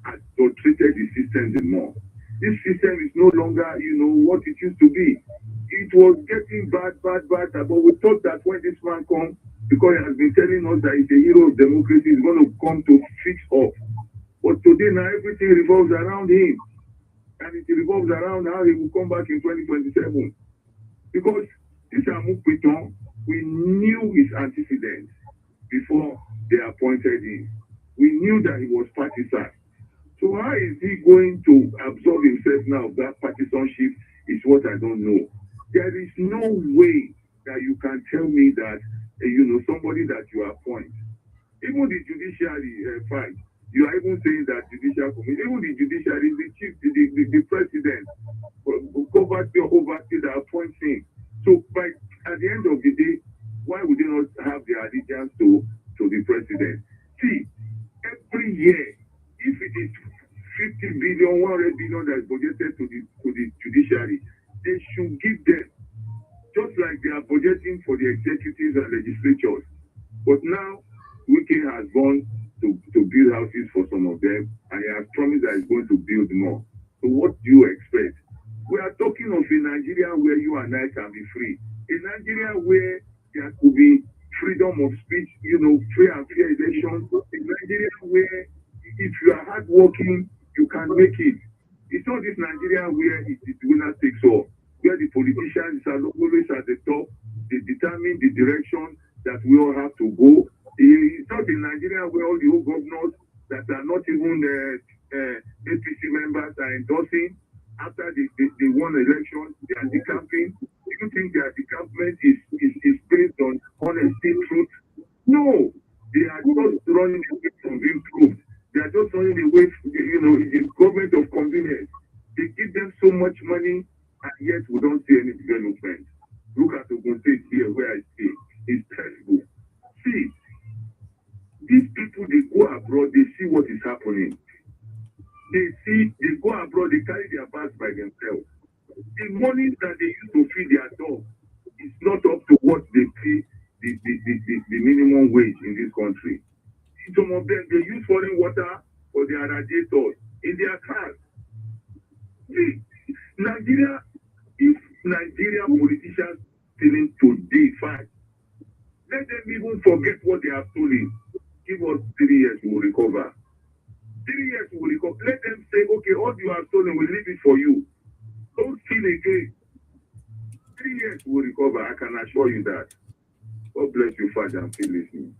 adulterated the system more. This system is no longer, what it used to be. It was getting bad, but we thought that when this man comes, because he has been telling us that he's a hero of democracy, he's going to come to fix up. But today now everything revolves around him. And it revolves around how he will come back in 2027. Because this Amukpiton, we knew his antecedents before they appointed him. We knew that he was partisan. So how is he going to absorb himself now of that partisanship is what I don't know. There is no way that you can tell me that, somebody that you appoint, even the judiciary fight, you are even saying that judicial committee, even the judiciary, the chief, the president, oversee the appointing. So at the end of the day, why would they not have the allegiance to the president? See, every year, if it is 50 billion, 100 billion that is budgeted to the judiciary, they should give them, just like they are budgeting for the executives and legislatures. But now, Wike has gone to build houses for some of them, and he has promised that he's going to build more. So what do you expect? We are talking of a Nigeria where you and I can be free. A Nigeria where there could be freedom of speech, free and fair elections. A Nigeria where if you are hardworking, you can make it. It's not this Nigeria where it is winner takes all, where the politicians are always at the top. They determine the direction that we all have to go. It's not in Nigeria where all the old governors that are not even APC members are endorsing after they won election, they are decamping. Do you think their decampment is based on honesty, truth? No, they are just running away from being proved. They are just running away from, the government of convenience. They give them so much money, and yet we don't see any development. Look at Ogunde here where I stay. It's terrible. See, these people, they go abroad, they see what is happening. They go abroad, they carry their bags by themselves. The money that they use to feed their dog is not up to what they pay the minimum wage in this country. Some of them, they use foreign water for their radiators in their cars. See, Nigeria, if Nigerian politicians stealing today, fine. Let them even forget what they have stolen. Give us 3 years, we will recover. 3 years, we will recover. Let them say, okay, all you have stolen, we'll leave it for you. Don't steal again. 3 years, we will recover. I can assure you that. God bless you, Father, and keep listening.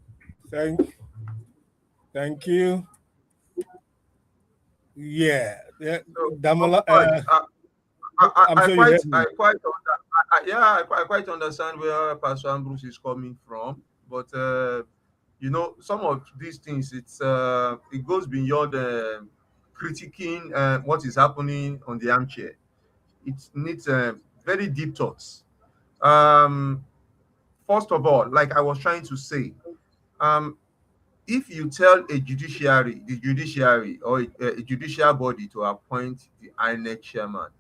Thank you. Yeah. Damola. I quite understand where Pastor Ambrose is coming from, but some of these things, it goes beyond critiquing what is happening on the armchair. It needs very deep thoughts. First of all, like I was trying to say, if you tell the judiciary or a judicial body to appoint the INEC chairman,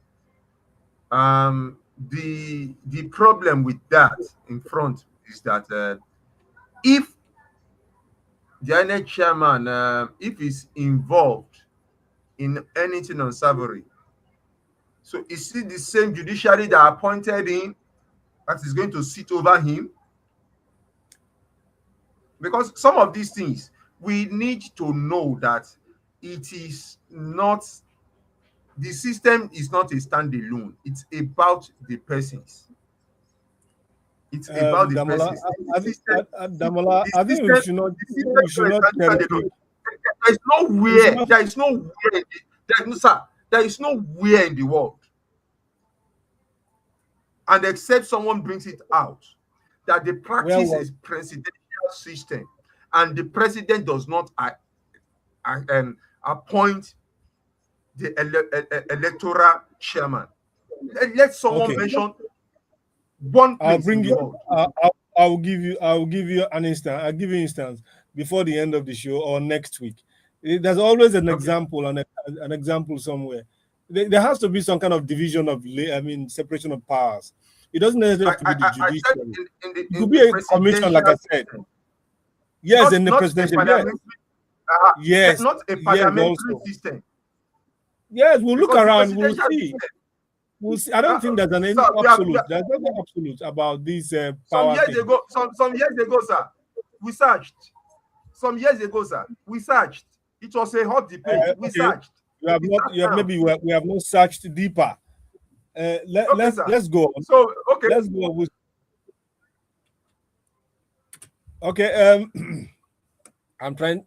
the problem with that in front is that if the INEC chairman, if he's involved in anything unsavory, so is it the same judiciary that appointed him that is going to sit over him? Because some of these things, we need to know that it is not the system is not a standalone. It's about the persons. It's about the Damola, persons. The system, Damola, the I think system, we the should system not is cherry standalone. pick. We should not. There is nowhere, there is nowhere in the world, and except someone brings it out, that the Where practice was is presidential system, and the president does not appoint the electoral chairman. Let someone okay? mention one I'll place in bring the you. world. I'll give you. I'll give you an instant. I'll give you instance before the end of the show or next week. There's always an Okay. example and an example somewhere. There has to be some kind of division of, separation of powers. It doesn't necessarily have to be the I said judiciary. It in could the be a commission, like I presidential said. system, Yes, in the not a presidential. Yes, parliamentary, yes, not a yes. parliamentary Also, system. yes. We'll look Because the around. We'll presidential see. system, We'll see. I don't think there's any sir, absolute. There's nothing absolute about this some power years thing. ago, some years ago, sir, we searched. Some years ago, sir, we searched. It was a hot debate. We Okay. searched. You have We not. sat You have down. maybe we have not searched deeper. Okay, sir. Let's go on. So, okay. Let's go with. Okay. I'm trying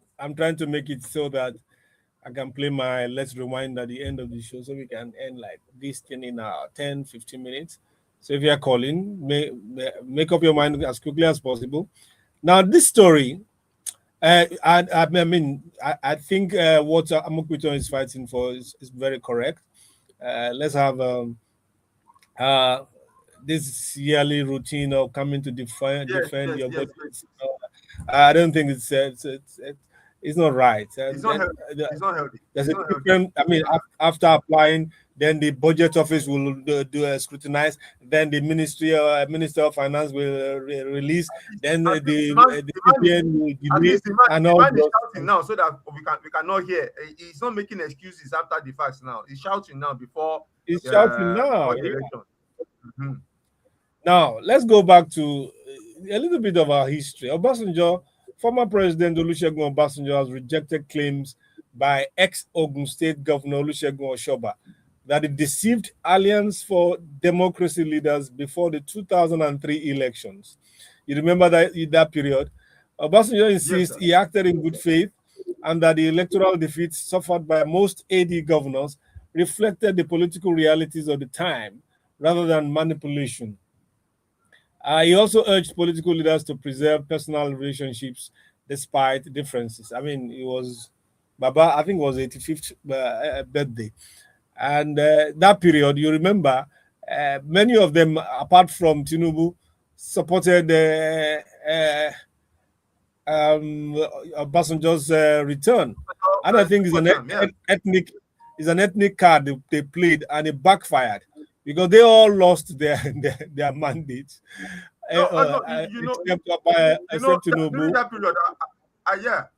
to make it so that I can play my let's rewind at the end of the show so we can end like this thing in 10, 15 minutes. So if you are calling, make up your mind as quickly as possible. Now, this story, I think what Amokwito is fighting for is very correct. Let's have this yearly routine of coming to defend Yes, your yes. budget. I don't think it's not right. It's not healthy. It's not healthy. There's It's a not healthy. different. I mean, after applying, then the budget office will do scrutinize. Then the minister of finance will release. Then the CBN will At delay least the and man all is those. shouting now so that we cannot hear. He's not making excuses after the facts now. He's shouting now before He's shouting now. before the election. Mm-hmm. Now let's go back to a little bit of our history. Obasanjo, former President Olusegun Obasanjo, has rejected claims by ex-Ogun State Governor Olusegun Oshoba that the deceived Alliance for Democracy leaders before the 2003 elections. You remember that in that period, Obasanjo insists he acted in good faith and that the electoral defeats suffered by most AD governors reflected the political realities of the time rather than manipulation. He also urged political leaders to preserve personal relationships despite differences. I mean, it was Baba, I think it was 85th birthday. And that period, you remember, many of them, apart from Tinubu, supported Obasanjo's return. And I think it's an ethnic card they played, and it backfired because they all lost their mandates. Except Tinubu. During that period,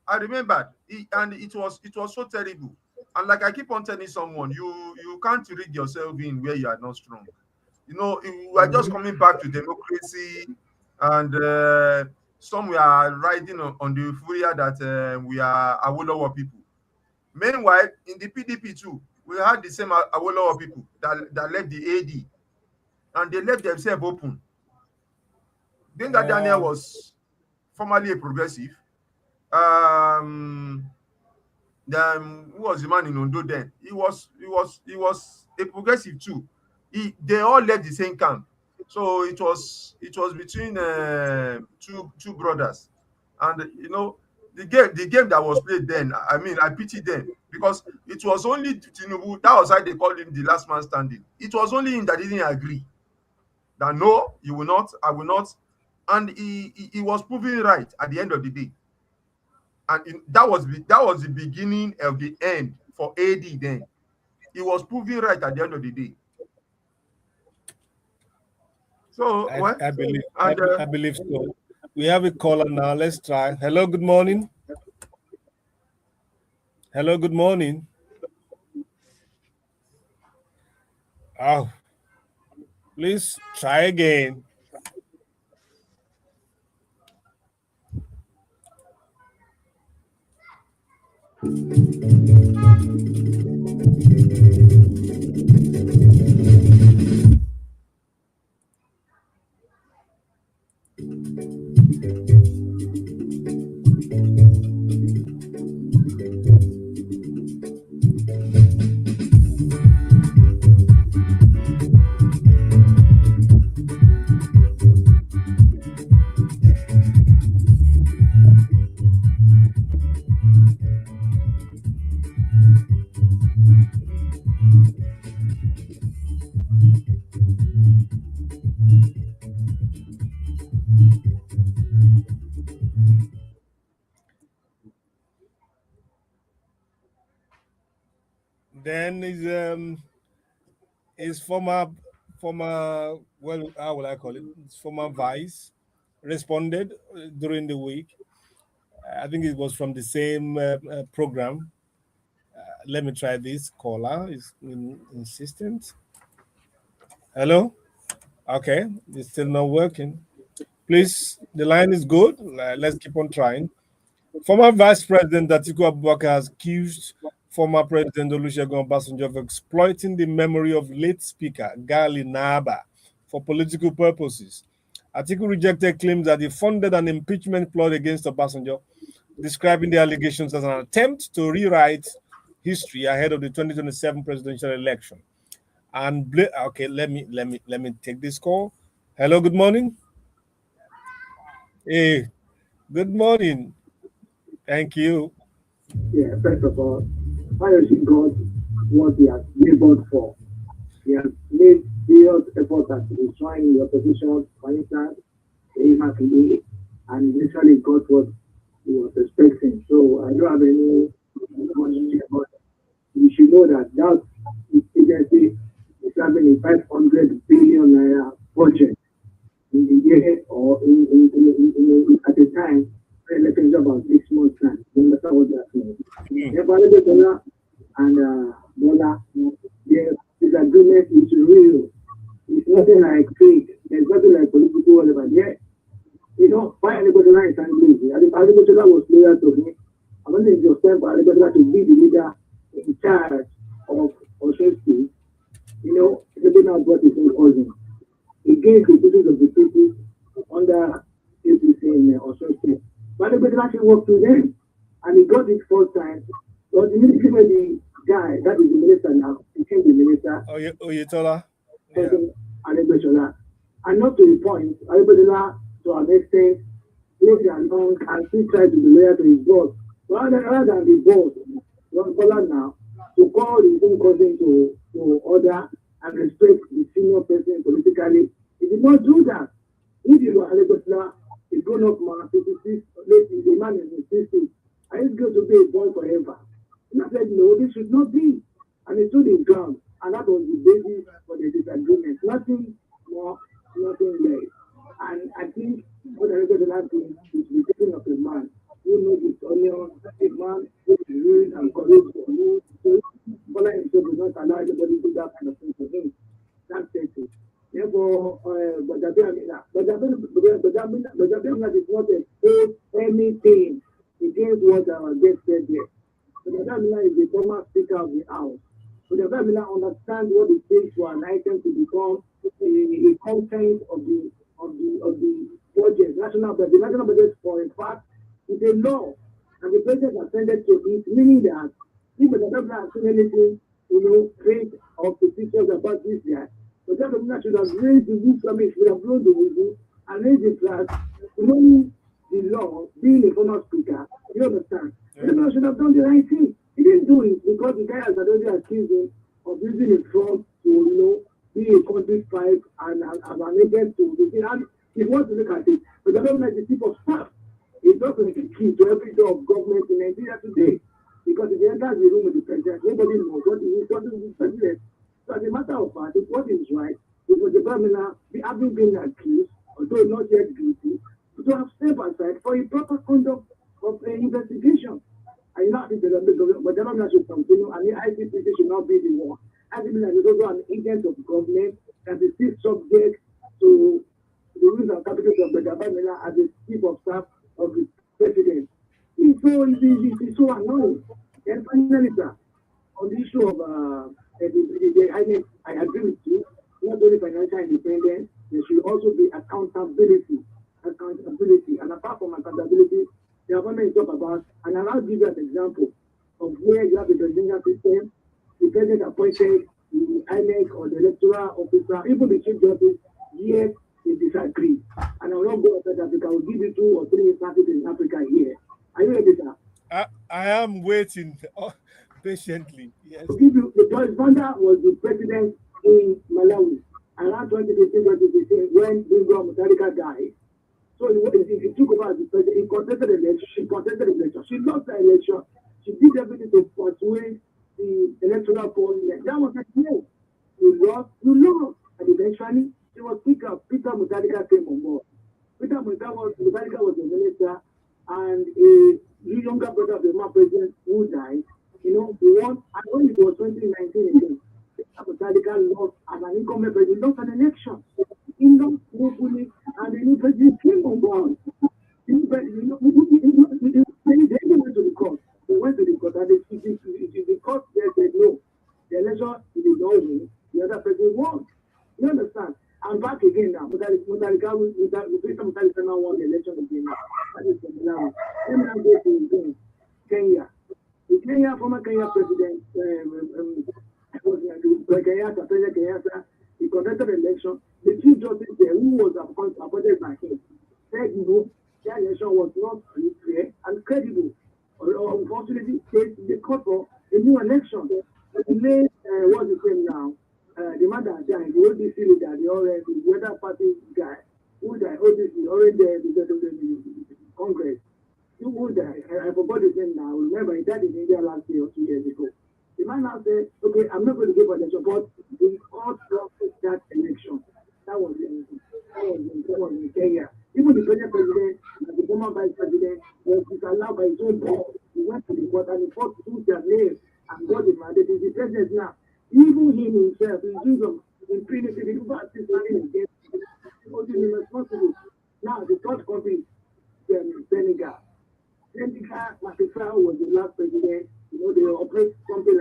I remembered, and it was so terrible. And like I keep on telling someone, you can't read yourself in where you are not strong. You know, we are just coming back to democracy, and some we are riding on the euphoria that we are Awolowo people. Meanwhile, in the PDP too, we had the same Awolowo people that left the AD, and they left themselves open. Denga Daniel was formerly a progressive. Then who was the man in Ondo then? He was a progressive too. They all left the same camp. So it was between two brothers. And you know, the game that was played then, I mean, I pity them because it was only Tinubu. That was why they called him the last man standing. It was only him that didn't agree. That no, you will not, I will not. And he was proving right at the end of the day. And that was the beginning of the end for AD then. He was proving right at the end of the day. So I believe so. We have a caller now. Let's try. Hello, good morning. Hello, good morning. Oh, please try again. Then his former well, how will I call it? His former vice responded during the week. I think it was from the same program. Let me try this. Caller is insistent. Hello. Okay, it's still not working. Please, the line is good. Let's keep on trying. Former Vice President Atiku Abubakar has accused former President Olusegun Obasanjo of exploiting the memory of late Speaker Gali Naba for political purposes. Atiku rejected claims that he funded an impeachment plot against Obasanjo, describing the allegations as an attempt to rewrite history ahead of the 2027 presidential election. And okay, let me take this call. Hello, good morning. Hey, good morning. Thank you. Yeah, first of all, Ayoshi got what he has labored for. He has made serious efforts at destroying the opposition, for instance, Makinde, and eventually got what he was expecting. So I don't have any question about it. You should know that that agency is having a 500 billion naira budget in the year or at the time, elections about 6 months time. You understand what that means? Adeboye and Bola, their disagreement is real. It's nothing like fake. There's nothing like political whatever. Yeah, you know, why Adeboye is angry? Adeboye was loyal to me. I don't think it's time for Adeboye to be the leader in charge of Osun State. You know, Adeboye has got his own cousin. Against the wishes of the people under APC in Osun State. But Adeboye actually worked with them. And he got it first time. But immediately when the guy, that is the minister now, became the minister. Oyetola. Adeboye. And not to the point, Adeboye, to an extent, maybe along and still try to be loyal to his boss. Rather than the boss, Bola now, to call his own cousin to order and respect the senior person politically, he did not do that. If you were Adeboye, a grown-up man, 56, late, the man in his 60s, and he's going to be a boy forever. And I said, no, this should not be. And he stood his ground, and that was the basis for the disagreement. Nothing more, nothing less. And I think what I regret the last thing is the taking of a man who knows his onion, a man who is real and courageous. So, Bola himself will not allow anybody to do that kind of thing to him. That's it. Therefore, Ojekunle did not expose anything against what our guest said here. Ojekunle is the former Speaker of the House. Ojekunle understands what it takes for an item to become a content of the budget, national budget. The national budget, for in fact, is a law, and the president ascended to it, meaning that if Ojekunle has seen anything, great or suspicious about this guy, Ojekunle should have raised the roof, should have blown the whistle and raised the flag, knowing the law, being a former speaker. You understand? Ojekunle should have done the right thing. He didn't do it because the guy has already accused him of using a fraud to, be a country spy and an agent to the thing. And he wants to look at it. But Ojekunle is the chief of staff. He's not going to be key to every door of government in Nigeria today. Because if he enters the room with the president, nobody knows what he is talking to the president. So as a matter of fact, if what is right, it was the criminal having been accused, although not yet guilty, to have stepped aside for a proper conduct of an investigation. And I think the government should continue, and the ICPC should not be the one. ICPC is also an agent of government that is still subject to the rules and capitals of the government as the chief of staff of the president. It's so annoying. And finally, sir, on the issue of I agree with you. Not only financial independence, there should also be accountability. And apart from accountability, the government talk about, and I'll give you an example of where you have the presidential system, the president appointed the INEC or the electoral officer, even the chief justice, yet they disagree. And I will not go outside Africa. I will give you 2 or 3 instances in Africa here. Are you ready, sir? I am waiting patiently. Yes. To give you, the Joyce Banda was the president in Malawi around 2015, when Bingo Mutharika died. So he took over as the president. He contested the election. She lost the election. She did everything to persuade the electoral polling. That was like, no, you lost. And eventually, it was Peter Mutharika came on board. Peter Mutharika was the minister, and a younger brother of the former president who died, won, and when it was 2019 again, Peter Mutharika lost as an incumbent president, lost an election. He lost hopefully, and the new president came on board. They went to the court. They went to the court, and the court said no. The election is not win. The other person won. You understand? I'm back again now. Mutharika now won the election again. That is similar. Let me now go to Kenya. The former Kenya president, President Kenyatta, he conducted the election. The chief justice there, who was appointed by him, said, that election was not fair and credible. Unfortunately, they called for a new election. The late, what's his name now? The man that died, the ODC leader, the other party guy, who died, ODC, already the Congress, who died, I forgot his name now. Remember, he died in India last year or 2 years ago. The man now said, okay, I'm not going to give an election, but we all process that election. That was in Kenya. Even the present president and the former vice president was disallowed by his own board. He went to the court and he fought to choose their name and got the mandate. The president now, even him himself, in terms of impunity, the people are still standing against him, holding him responsible. Now, the third country is Senegal. Senegal, was the last president. They operate something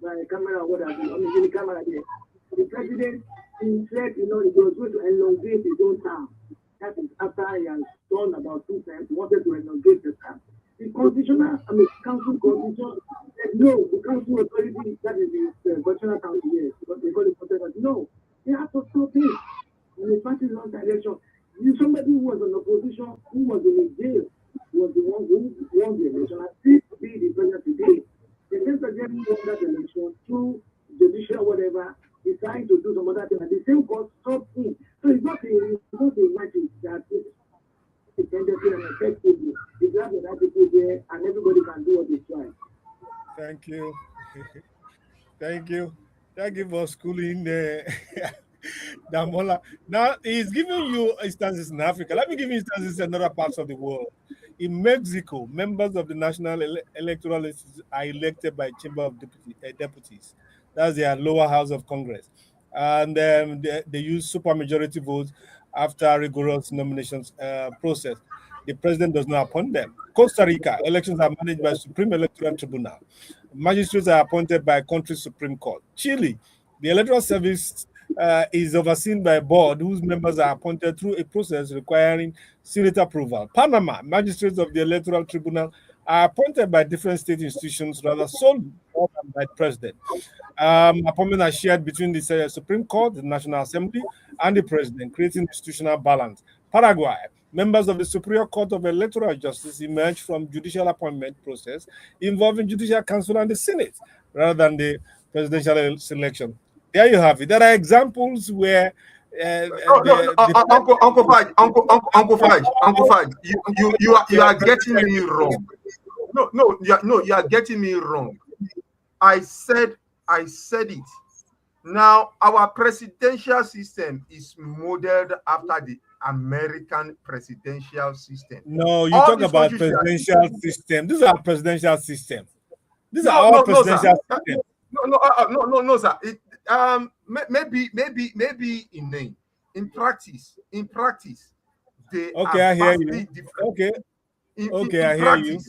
like a camera, what have you. I mean, the camera there. The president, he said, he was going to elongate his own term. That is after he has done about 2 times, he wanted to elongate the term. The council constitution said no, the council authority, that is the constitutional council, yes, because they call it constitutional. No, they have to stop it. And the party lost the election. Somebody who was in opposition, who was in a jail, was the one who won the election. And this be the president today. The same president who won that election through judicial whatever, is trying to do some other thing, and the same court stopped him. So it's not a magic that it's tendency and effectively. You have the right people there, and everybody can do what they try. Thank you. Thank you for schooling Damola. Now, he's giving you instances in Africa. Let me give you instances in other parts of the world. In Mexico, members of the National Electoral Institute are elected by Chamber of Deputies. That's their lower house of Congress. And they use supermajority votes after rigorous nominations process. The president does not appoint them. Costa Rica, elections are managed by Supreme Electoral Tribunal. Magistrates are appointed by country Supreme Court. Chile, the Electoral Service is overseen by a board whose members are appointed through a process requiring Senate approval. Panama, magistrates of the Electoral Tribunal are appointed by different state institutions, rather solely by the president. Appointments are shared between the Supreme Court, the National Assembly, and the president, creating institutional balance. Paraguay, members of the Superior Court of Electoral Justice emerge from judicial appointment process involving Judicial Council and the Senate, rather than the presidential selection. There you have it. There are examples where Uncle Fudge, you are getting me wrong. No, you are getting me wrong. I said it. Now, our presidential system is modeled after the American presidential system. No, you talk about presidential system. These are presidential system. These are all presidential system. No, sir. Maybe in name. In practice, they okay, are I hear you. Different. Okay, I hear you.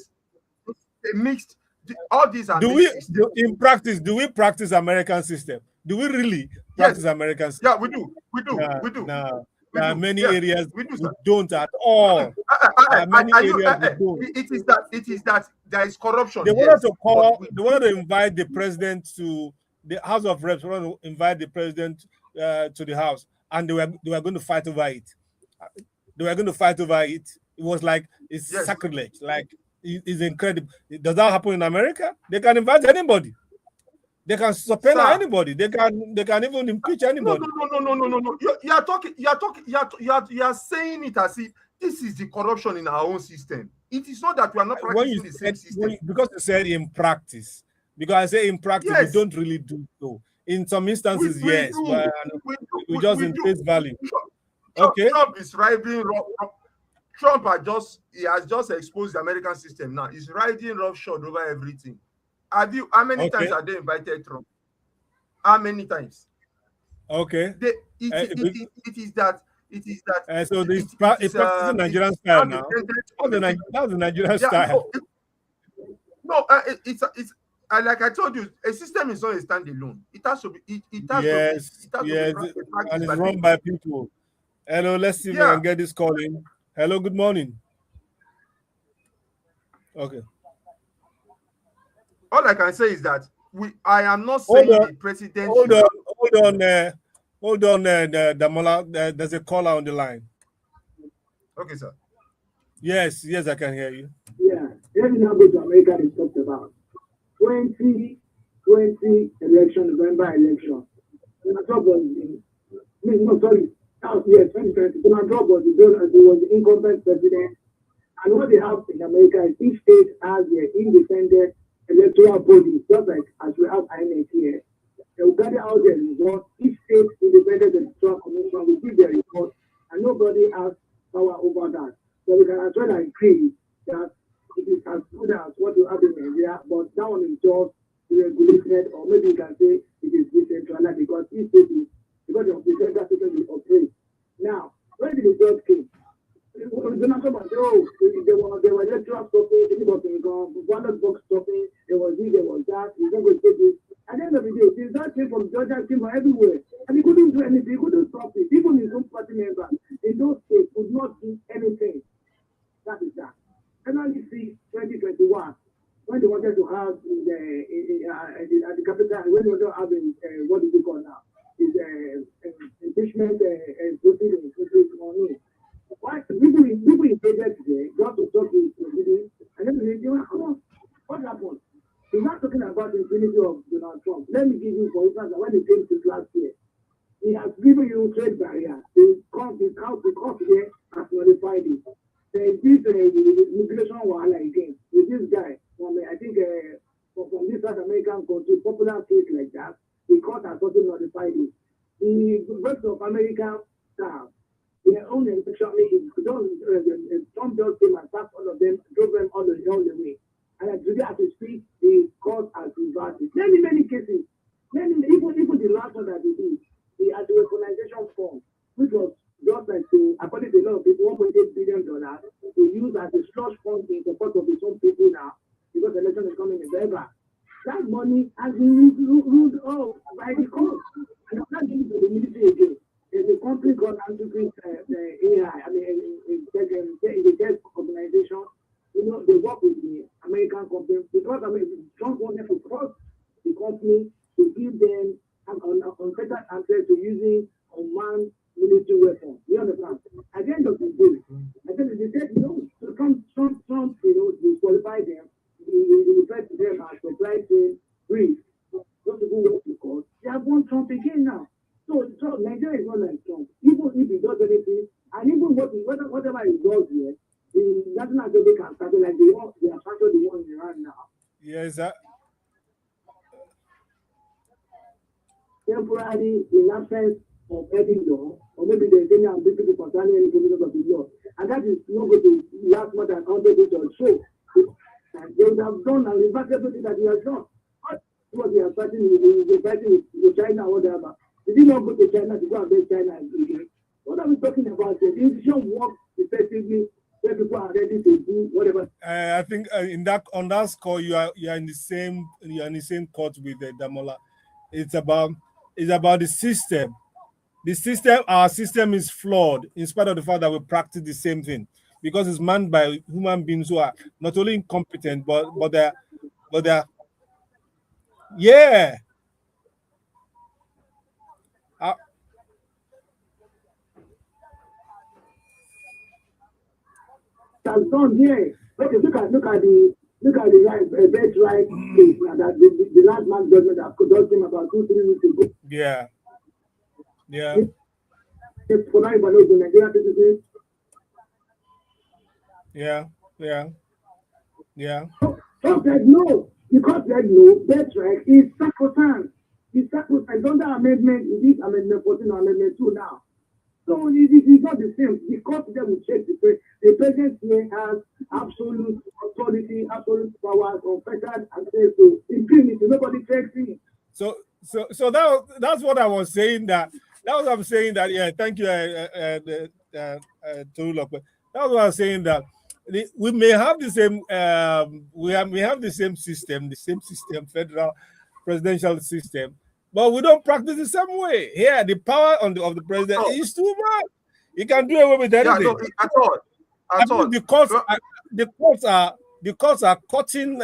They mixed. All these are. In practice? Do we practice American system? Do we really practice American system? Yeah, we do. No. There are many areas we don't at all. It is that there is corruption. They wanted to invite the president to the House of Reps. They wanted to invite the president to the House, and they were going to fight over it. It was like it's sacrilege. Like it's incredible. Does that happen in America? They can invite anybody. They can subpoena anybody. They can even impeach anybody. No. You are saying it as if this is the corruption in our own system. It is not that we are not practicing the same system. Because you said in practice. Because I say in practice, Yes. we don't really do so. In some instances, We yes, do. but we just in do. face value. Trump, Okay. Trump is riding. Trump has just exposed the American system now. He's riding roughshod over everything. How many times have they invited Trump? How many times? Okay. It is that. So it's practicing Nigerian style now. That's the Nigerian style. It's like I told you, a system is not a standalone. It has to be. Yes, and it's run by people. Hello, let's see if we can get this call in. Hello, good morning. Okay. All I can say is that I am not saying the president. Hold on, Damola. There's a caller on the line. Okay, sir. Yes, I can hear you. Yeah, let me now go to America. They talked about 2020 election, November election. Donald Trump was 2020. Donald Trump was the incumbent president. And what they have in America is each state has their independent electoral body, just like as we have INEC here. They will gather out their results. Each state independent electoral commission will give their report, and nobody has power over that. So we can as well agree that it is as good as what you have in Nigeria, but that one is just regulated, or maybe you can say it is decentralized because each state is because of the central system will operate. Now, when the result came, Donald Trump said, there were electoral stopping, ballot box stopping, there was this, there was that, he's not going to take this. At the end of the day, the result came from Georgia, came from everywhere, and he couldn't do anything, he couldn't stop it. Even his own party members in those states could not do anything. That is that. And now you see 2021, when they wanted to have at the capital, when they wanted to have what is it called now? Is impeachment proceedings on it. Why people invaded today, got to talk to the and then they were, come on, what happened? He's not talking about the infinity of Donald Trump. Let me give you, for instance, when he came to last year, he has given you trade barrier. The court here has notified it. There is this immigration war again with this guy from I think from this South American country, popular case like that. The court has also notified it. The rest of American staff, their own election, Trump just came and passed all of them, drove them all the way. And today, as we speak, the court has reversed it. Many cases. Even the last one that they did, the anti-weaponization form, which was just like according to a lot of people, $1.8 billion to use as a slush fund in support of its own people now, because the election is coming in November. That money has been ruled out by the court. And I'm not giving it to the military again. There's a company called AI. I mean, it's a tech organization. They work with the American company because Trump wanted to force the company to give them unfettered access to using unmanned military weapons. You understand? At the end of the day, they said no. So Trump disqualified them. He referred to them as supply chain brief. Those people work to court. They have won Trump again now. So Nigeria is not like Trump. Even if he does anything, and even whatever he does here, the National Assembly can start like they are started the one in Iran now. Yes, that. Temporarily, in absence of any law, or maybe there's any ambiguity concerning any provisions of the law, and that is not going to last more than 100 days or so. And they would have done and reversed everything that he has done. What they are fighting with China or whatever. Did he not go to China to go and beg China again? What are we talking about? The institution works effectively where people are ready to do whatever. I think on that score you are in the same court with Damola. It's about the system. Our system is flawed in spite of the fact that we practice the same thing because it's manned by human beings who are not only incompetent but they're yeah. That's done here. Okay, look at the right case that the last man judgment that just came about 2-3 weeks ago. Yeah. For now, the Nigerian citizens. Yeah. Trump said no. Because birthright is sacrosanct. It's sacrosanct. Under amendment, it is amendment 14 or amendment 2 now. So it's not the same. Because they will check the president here has absolute authority, absolute power, confession, and say so. Impunity. Nobody checks him. So that's what I was saying. That's what I'm saying. That yeah, thank you, Tolulope. That's what I'm saying. That we may have the same. We have the same system, federal presidential system, but we don't practice the same way. Here, the power of the president is too much. He can do away with anything. Yeah, no, at all. The courts are cutting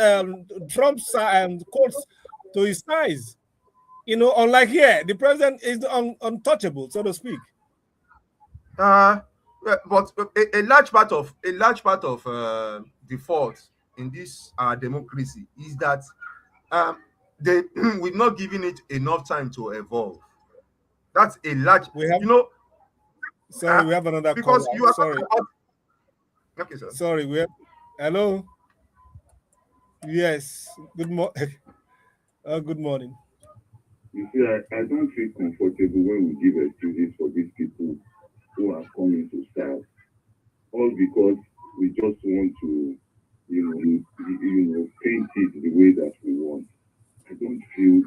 Trump's courts to his size. Unlike here, the president is untouchable, so to speak. But a large part of the fault in this democracy is that we're not giving it enough time to evolve. That's a large. We have another because call. You are sorry. Okay, sir. Sorry, hello. Yes. Good morning. Good morning. You see, I don't feel comfortable when we give excuses for these people who are coming to serve, all because we just want to, paint it the way that we want. I don't feel,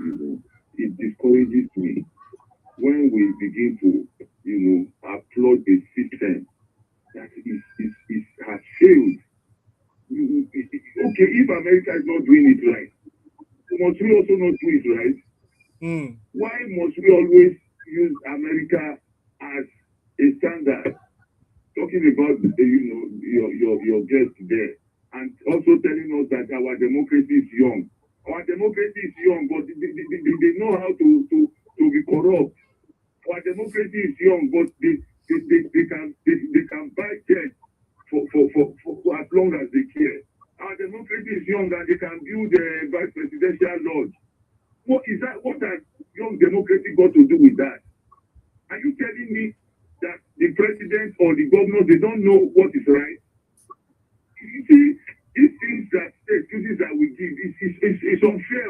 it discourages me when we begin to, applaud a system that has failed. Okay, if America is not doing it right, must we also not do it right? Why must we always use America as a standard? Talking about your guest there, and also telling us that our democracy is young. Our democracy is young, but they know how to be corrupt. Our democracy is young, but they can buy checks for as long as they care. Our democracy is young, and they can build a vice presidential lodge. What is that? What has young democracy got to do with that? Are you telling me that the president or the governor, they don't know what is right? You see, these things excuses that we give, it's unfair.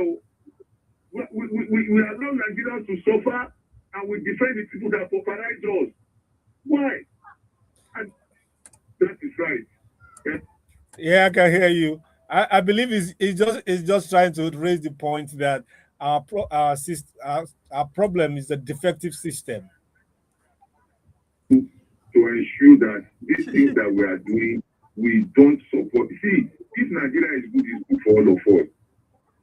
We allow Nigerians to suffer, and we defend the people that pauperize us. Why? And that is right. Yeah, I can hear you. I believe it's just trying to raise the point that our problem is the defective system. To ensure that these things that we are doing, we don't support. See, if Nigeria is good, it's good for all of us.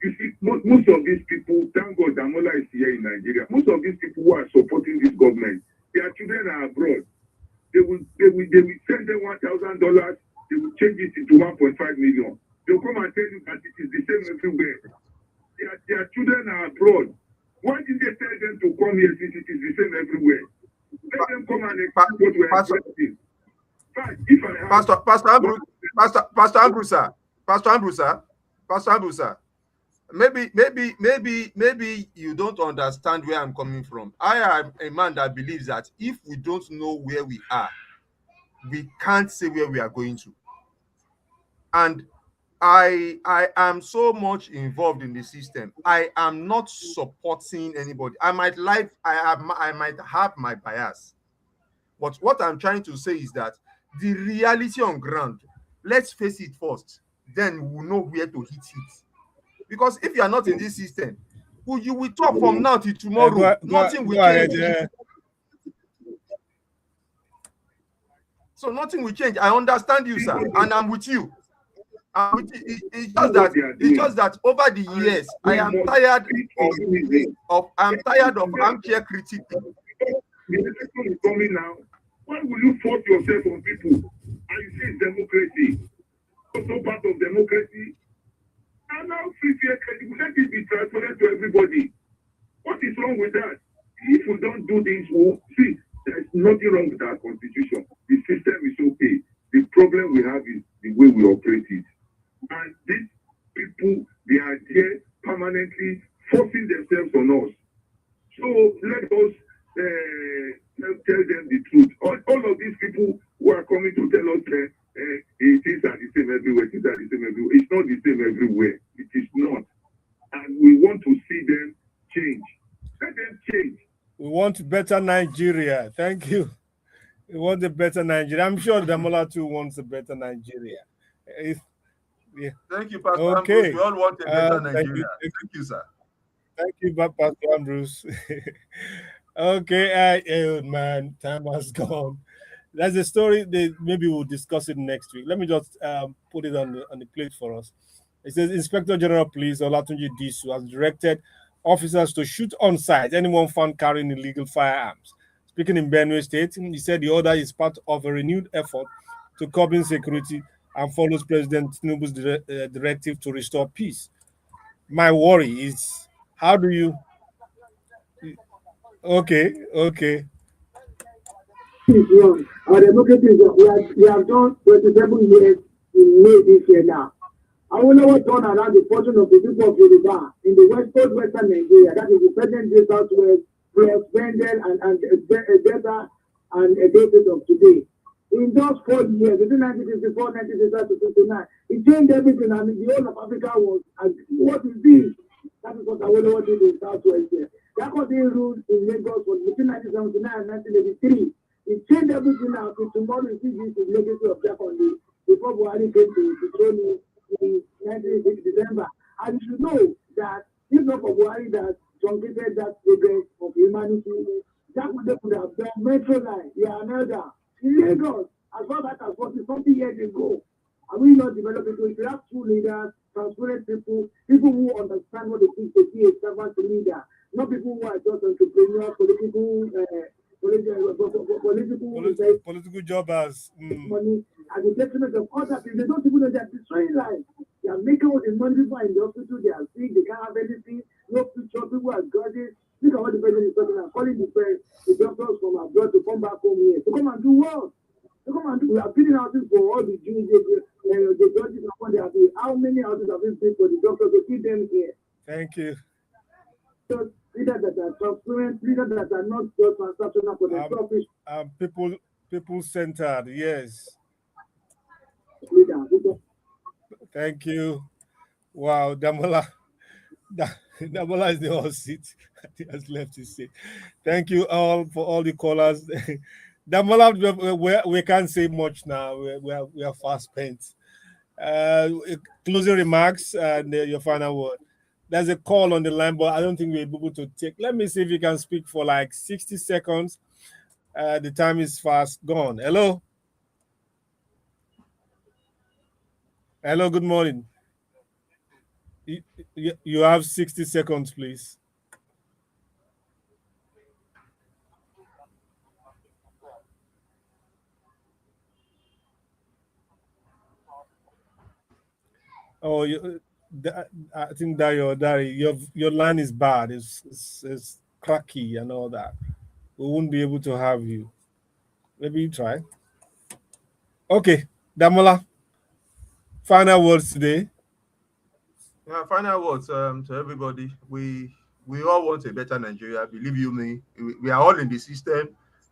You see, most of these people, thank God, Damola is here in Nigeria. Most of these people who are supporting this government, their children are abroad. They will send them $1,000. They will change it into 1.5 million. They'll come and tell you that it is the same everywhere. Their children are abroad. Why did they tell them to come here since it is the same everywhere? Let them come and explain what we are expecting. Pastor Ambrusa, maybe you don't understand where I'm coming from. I am a man that believes that if we don't know where we are, we can't say where we are going to. And I am so much involved in the system. I am not supporting anybody. I might have my bias. But what I'm trying to say is that the reality on ground, let's face it first, then we'll know where to hit it. Because if you are not in this system, you will talk from now till tomorrow. Nothing will change. So nothing will change. I understand you, sir, and I'm with you. It's just that over the years, I am tired of armchair criticism. The election is coming now. Why will you force yourself on people? And you say it's democracy. Also part of democracy. And now free fair credit, let it be transparent to everybody. What is wrong with that? If we don't do this, see, there's nothing wrong with our constitution. The system is okay. The problem we have is the way we operate it. And these people, they are there permanently forcing themselves on us. So let us tell them the truth. All of these people who are coming to tell us things are the same everywhere, things are the same everywhere. It's not the same everywhere. It is not. want better Nigeria. Thank you. We want a better Nigeria. I'm sure Damola too wants a better Nigeria. Yeah. Thank you, Pastor Okay. Ambrose. We all want a better Nigeria. Thank you, sir. Thank you, Pastor Ambrose. Okay, oh man, time has gone. That's a story that maybe we'll discuss it next week. Let me just put it on the plate for us. It says Inspector General Police Olatunji Disu has directed officers to shoot on sight anyone found carrying illegal firearms. Speaking in Benue State, he said the order is part of a renewed effort to curb insecurity and follows President Tinubu's directive to restore peace. My worry is how do you? Okay. Is wrong. Our democracy is wrong. We have done 27 years in May this year now. I will know what turned around the portion of the people of Yoruba in the western Nigeria, that is the present day southwest, were expanded and better and a basis of today. In just 4 years, between 1954, 1965 to 59, it changed everything, and the whole of Africa was, what is this? That is what I will know what did in southwest here. That was the rule in Lagos between 1979 and 1983. It changed everything now. So tomorrow, you see this is legacy of Japan before Buhari came to Tony in 1960 December. And you should know that if not for Buhari that truncated that progress of humanity, that would have done metro line, Another in Lagos, as far back as 40-something years ago. Are we not developing? So if you have true leaders, transparent people who understand what it means to be a servant leader, not people who are just entrepreneurs, political jobbers. Money at the detriment of others. If they don't even know they're destroying lives. They are making all the money people in the hospital, they are sick, they can't have anything, no future, people are grudges. Look at what the president is talking about, calling the doctors from abroad to come back home here, to come and do what? To come and do, we are building houses for all the Jews, the judges, and what they are doing. How many houses have been built for the doctors to keep them here? Thank you. So, leaders that are transparent, leaders that are not just transactional for the selfish. People-centered, yes. Thank you. Wow, Damola is the hot seat. He has left his seat. Thank you all for all the callers. Damola, we can't say much now. We are fast spent. Closing remarks and your final word. There's a call on the line, but I don't think we're able to take. Let me see if you can speak for like 60 seconds. The time is fast gone. Hello. Hello, good morning. You have 60 seconds, please. Oh, I think that your line is bad. It's cracky and all that. We won't be able to have you. Maybe you try. Okay, Damola. Final words today. Yeah, final words to everybody. We all want a better Nigeria. Believe you me, we are all in the system,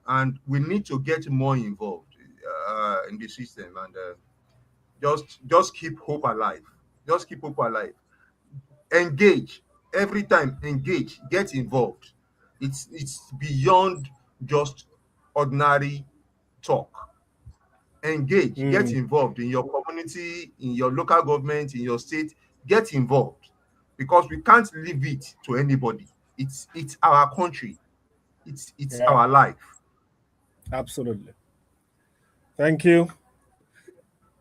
and we need to get more involved in the system, and just keep hope alive. Just keep hope alive. Engage every time. Engage. Get involved. It's beyond just ordinary talk. Engage. Get involved in your community, in your local government, in your state. Get involved, because we can't leave it to anybody. It's our country. It's our life. Absolutely. Thank you.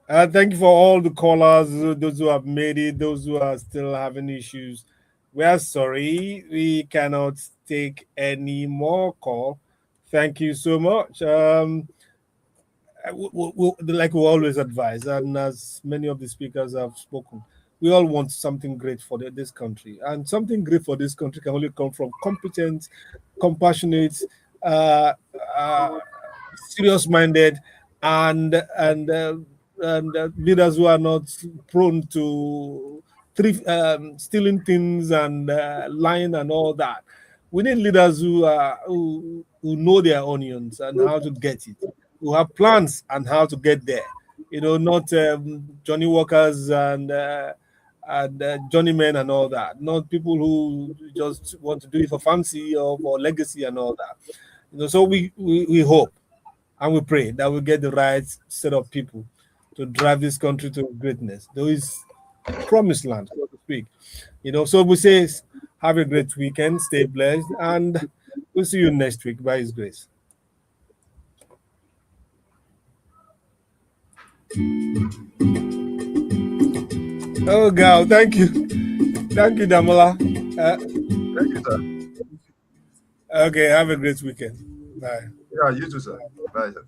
Thank you for all the callers, those who have made it, those who are still having issues. We are sorry, we cannot take any more call. Thank you so much. Like we always advise, and as many of the speakers have spoken, we all want something great for this country, and something great for this country can only come from competent, compassionate, serious-minded, and leaders who are not prone to stealing things and lying and all that. We need leaders who know their onions and how to get it, who have plans and how to get there. Not Johnny Walkers and and journeymen and all that, not people who just want to do it for fancy or for legacy and all that. So we hope and we pray that we get the right set of people to drive this country to greatness. Those promised land, so to speak. So we say have a great weekend, stay blessed, and we'll see you next week by His grace. Oh God, thank you, Damola. Thank you, sir. Okay, have a great weekend. Bye. Yeah, you too, sir. Bye, sir.